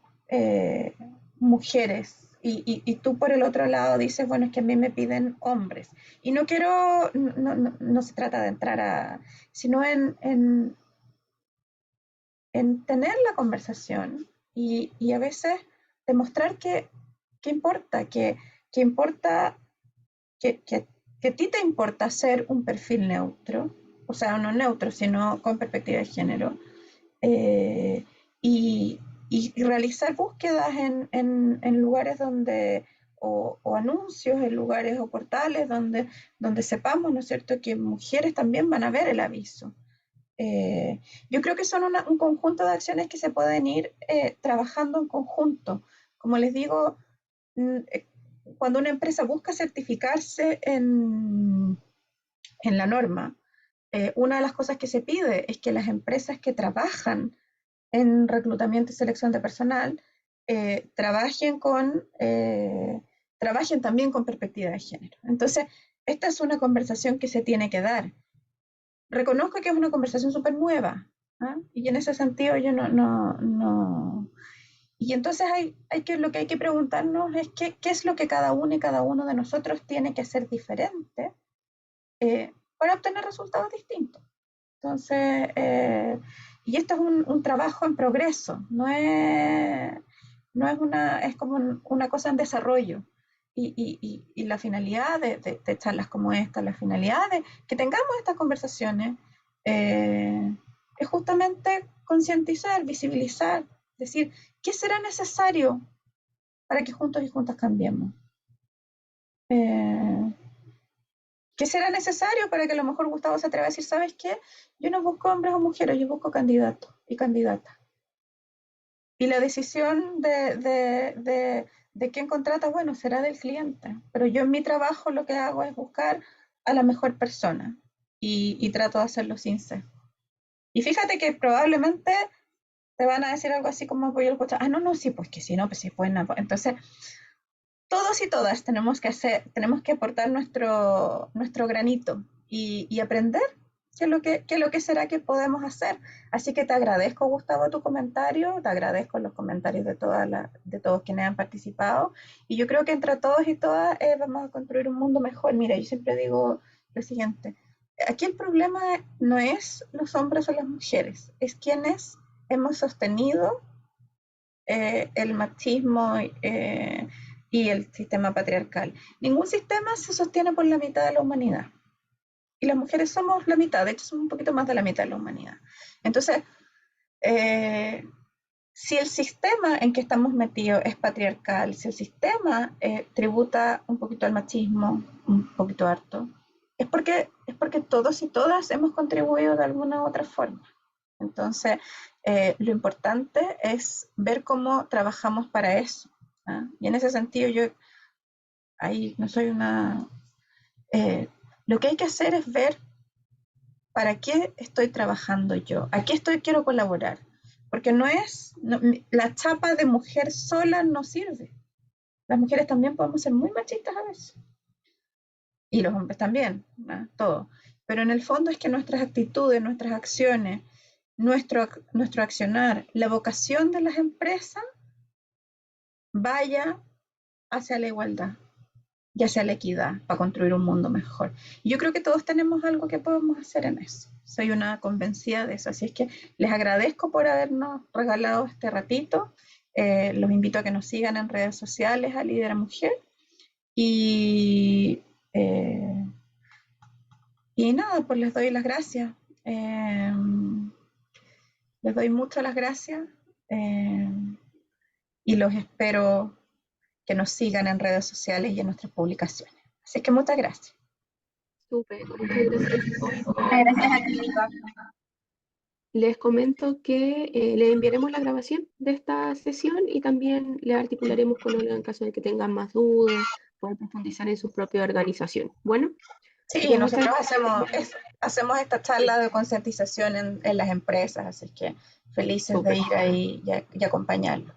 mujeres, y tú por el otro lado dices, bueno, es que a mí me piden hombres. Y no quiero, no se trata de entrar sino en tener la conversación y a veces demostrar que importa, que importa, que a ti te importa ser un perfil neutro, o sea, no neutro, sino con perspectiva de género, eh, y, y realizar búsquedas en lugares donde, o anuncios en lugares o portales donde sepamos, ¿no es cierto?, que mujeres también van a ver el aviso. Yo creo que son un conjunto de acciones que se pueden ir trabajando en conjunto. Como les digo, cuando una empresa busca certificarse en la norma, una de las cosas que se pide es que las empresas que trabajan en reclutamiento y selección de personal, trabajen también con perspectiva de género. Entonces, esta es una conversación que se tiene que dar. Reconozco que es una conversación súper nueva, ¿ah? Y en ese sentido yo no. Y entonces lo que hay que preguntarnos es qué es lo que cada uno y cada uno de nosotros tiene que hacer diferente para obtener resultados distintos. Entonces, y esto es un trabajo en progreso, es como una cosa en desarrollo. Y la finalidad de charlas como esta, la finalidad de que tengamos estas conversaciones, es justamente concientizar, visibilizar, decir, ¿qué será necesario para que juntos y juntas cambiemos? ¿Qué será necesario para que a lo mejor Gustavo se atreva a decir, ¿sabes qué? Yo no busco hombres o mujeres, yo busco candidatos y candidatas. Y la decisión de quién contrata, bueno, será del cliente. Pero yo en mi trabajo lo que hago es buscar a la mejor persona y trato de hacerlo sin ser. Y fíjate que probablemente te van a decir algo así como, pues yo lo escucho, no, sí, pues que sí, no, pues sí, pues no. Entonces, todos y todas tenemos que aportar nuestro granito y aprender qué es lo que será que podemos hacer. Así que te agradezco, Gustavo, tu comentario, te agradezco los comentarios de todos quienes han participado, y yo creo que entre todos y todas vamos a construir un mundo mejor. Mira, yo siempre digo lo siguiente, aquí el problema no es los hombres o las mujeres, es quienes hemos sostenido el machismo y el sistema patriarcal. Ningún sistema se sostiene por la mitad de la humanidad. Y las mujeres somos la mitad, de hecho somos un poquito más de la mitad de la humanidad. Entonces, si el sistema en que estamos metidos es patriarcal, si el sistema tributa un poquito al machismo, un poquito harto, es porque todos y todas hemos contribuido de alguna u otra forma. Entonces, lo importante es ver cómo trabajamos para eso. ¿Ah? Y en ese sentido yo ahí no soy una... lo que hay que hacer es ver para qué estoy trabajando yo, a qué quiero colaborar, porque la chapa de mujer sola no sirve. Las mujeres también podemos ser muy machistas a veces, y los hombres también, ¿no? Todo. Pero en el fondo es que nuestras actitudes, nuestras acciones, nuestro accionar, la vocación de las empresas vaya hacia la igualdad y hacia la equidad para construir un mundo mejor. Y yo creo que todos tenemos algo que podemos hacer en eso. Soy una convencida de eso. Así es que les agradezco por habernos regalado este ratito. Los invito a que nos sigan en redes sociales a Lidera Mujer. Y nada, pues les doy las gracias. Les doy muchas las gracias y los espero que nos sigan en redes sociales y en nuestras publicaciones. Así que muchas gracias. Súper, muchas gracias. Gracias a ti, Liva. Les comento que le enviaremos la grabación de esta sesión y también le articularemos con Olga en caso de que tengan más dudas, puedan profundizar en su propia organización. Bueno. Sí, nosotros hacemos esta charla de concientización en las empresas, así que felices de ir ahí y acompañarlos.